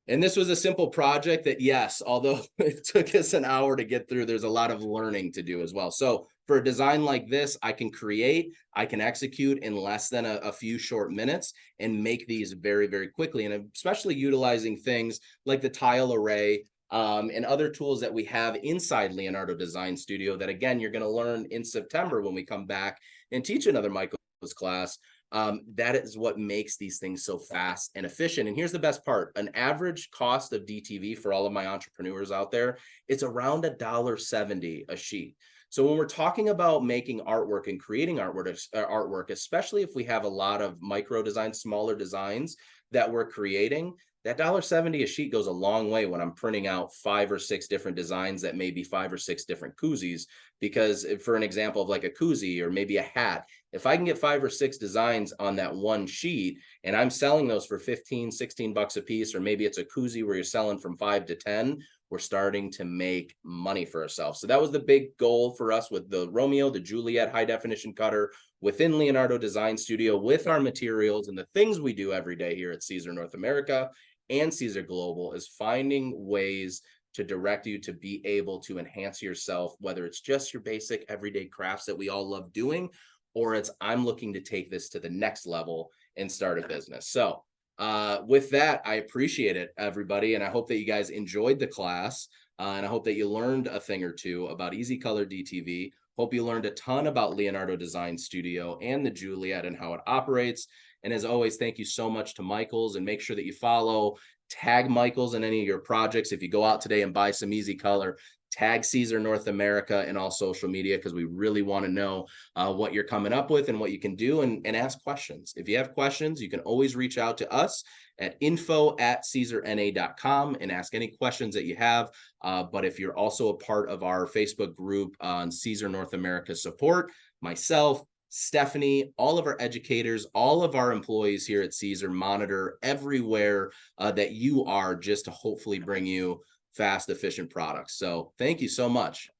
And this was a simple project that, yes, although it took us an hour to get through, there's a lot of learning to do as well. So for a design like this, I can create, I can execute in less than a few short minutes and make these very, very quickly. And especially utilizing things like the tile array and other tools that we have inside Leonardo Design Studio that, again, you're going to learn in September when we come back and teach another Michael's class. That is what makes these things so fast and efficient. And here's the best part. An average cost of DTV for all of my entrepreneurs out there, it's around $1.70 a sheet. So when we're talking about making artwork and creating artwork, especially if we have a lot of micro designs, smaller designs that we're creating, that $1.70 a sheet goes a long way when I'm printing out 5 or 6 different designs that may be 5 or 6 different koozies. Because for an example of like a koozie or maybe a hat, if I can get 5 or 6 designs on that one sheet and I'm selling those for 15, 16 bucks a piece, or maybe it's a koozie where you're selling from 5 to 10, we're starting to make money for ourselves. So that was the big goal for us with the Romeo, the Juliet high definition cutter within Leonardo Design Studio with our materials and the things we do every day here at Siser North America and Siser Global is finding ways to direct you to be able to enhance yourself, whether it's just your basic everyday crafts that we all love doing, or it's I'm looking to take this to the next level and start a business. So with that, I appreciate it, everybody. And I hope that you guys enjoyed the class. And I hope that you learned a thing or two about EasyColor DTV. Hope you learned a ton about Leonardo Design Studio and the Juliet and how it operates. And as always, thank you so much to Michaels, and make sure that you follow, tag Michaels in any of your projects. If you go out today and buy some EasyColor, tag Siser North America in all social media, because we really want to know what you're coming up with and what you can do, and ask questions. If you have questions, you can always reach out to us at info@siserna.com and ask any questions that you have. But if you're also a part of our Facebook group on Siser North America support, myself, Stephanie, all of our educators, all of our employees here at Siser monitor everywhere that you are, just to hopefully bring you fast, efficient products. So thank you so much.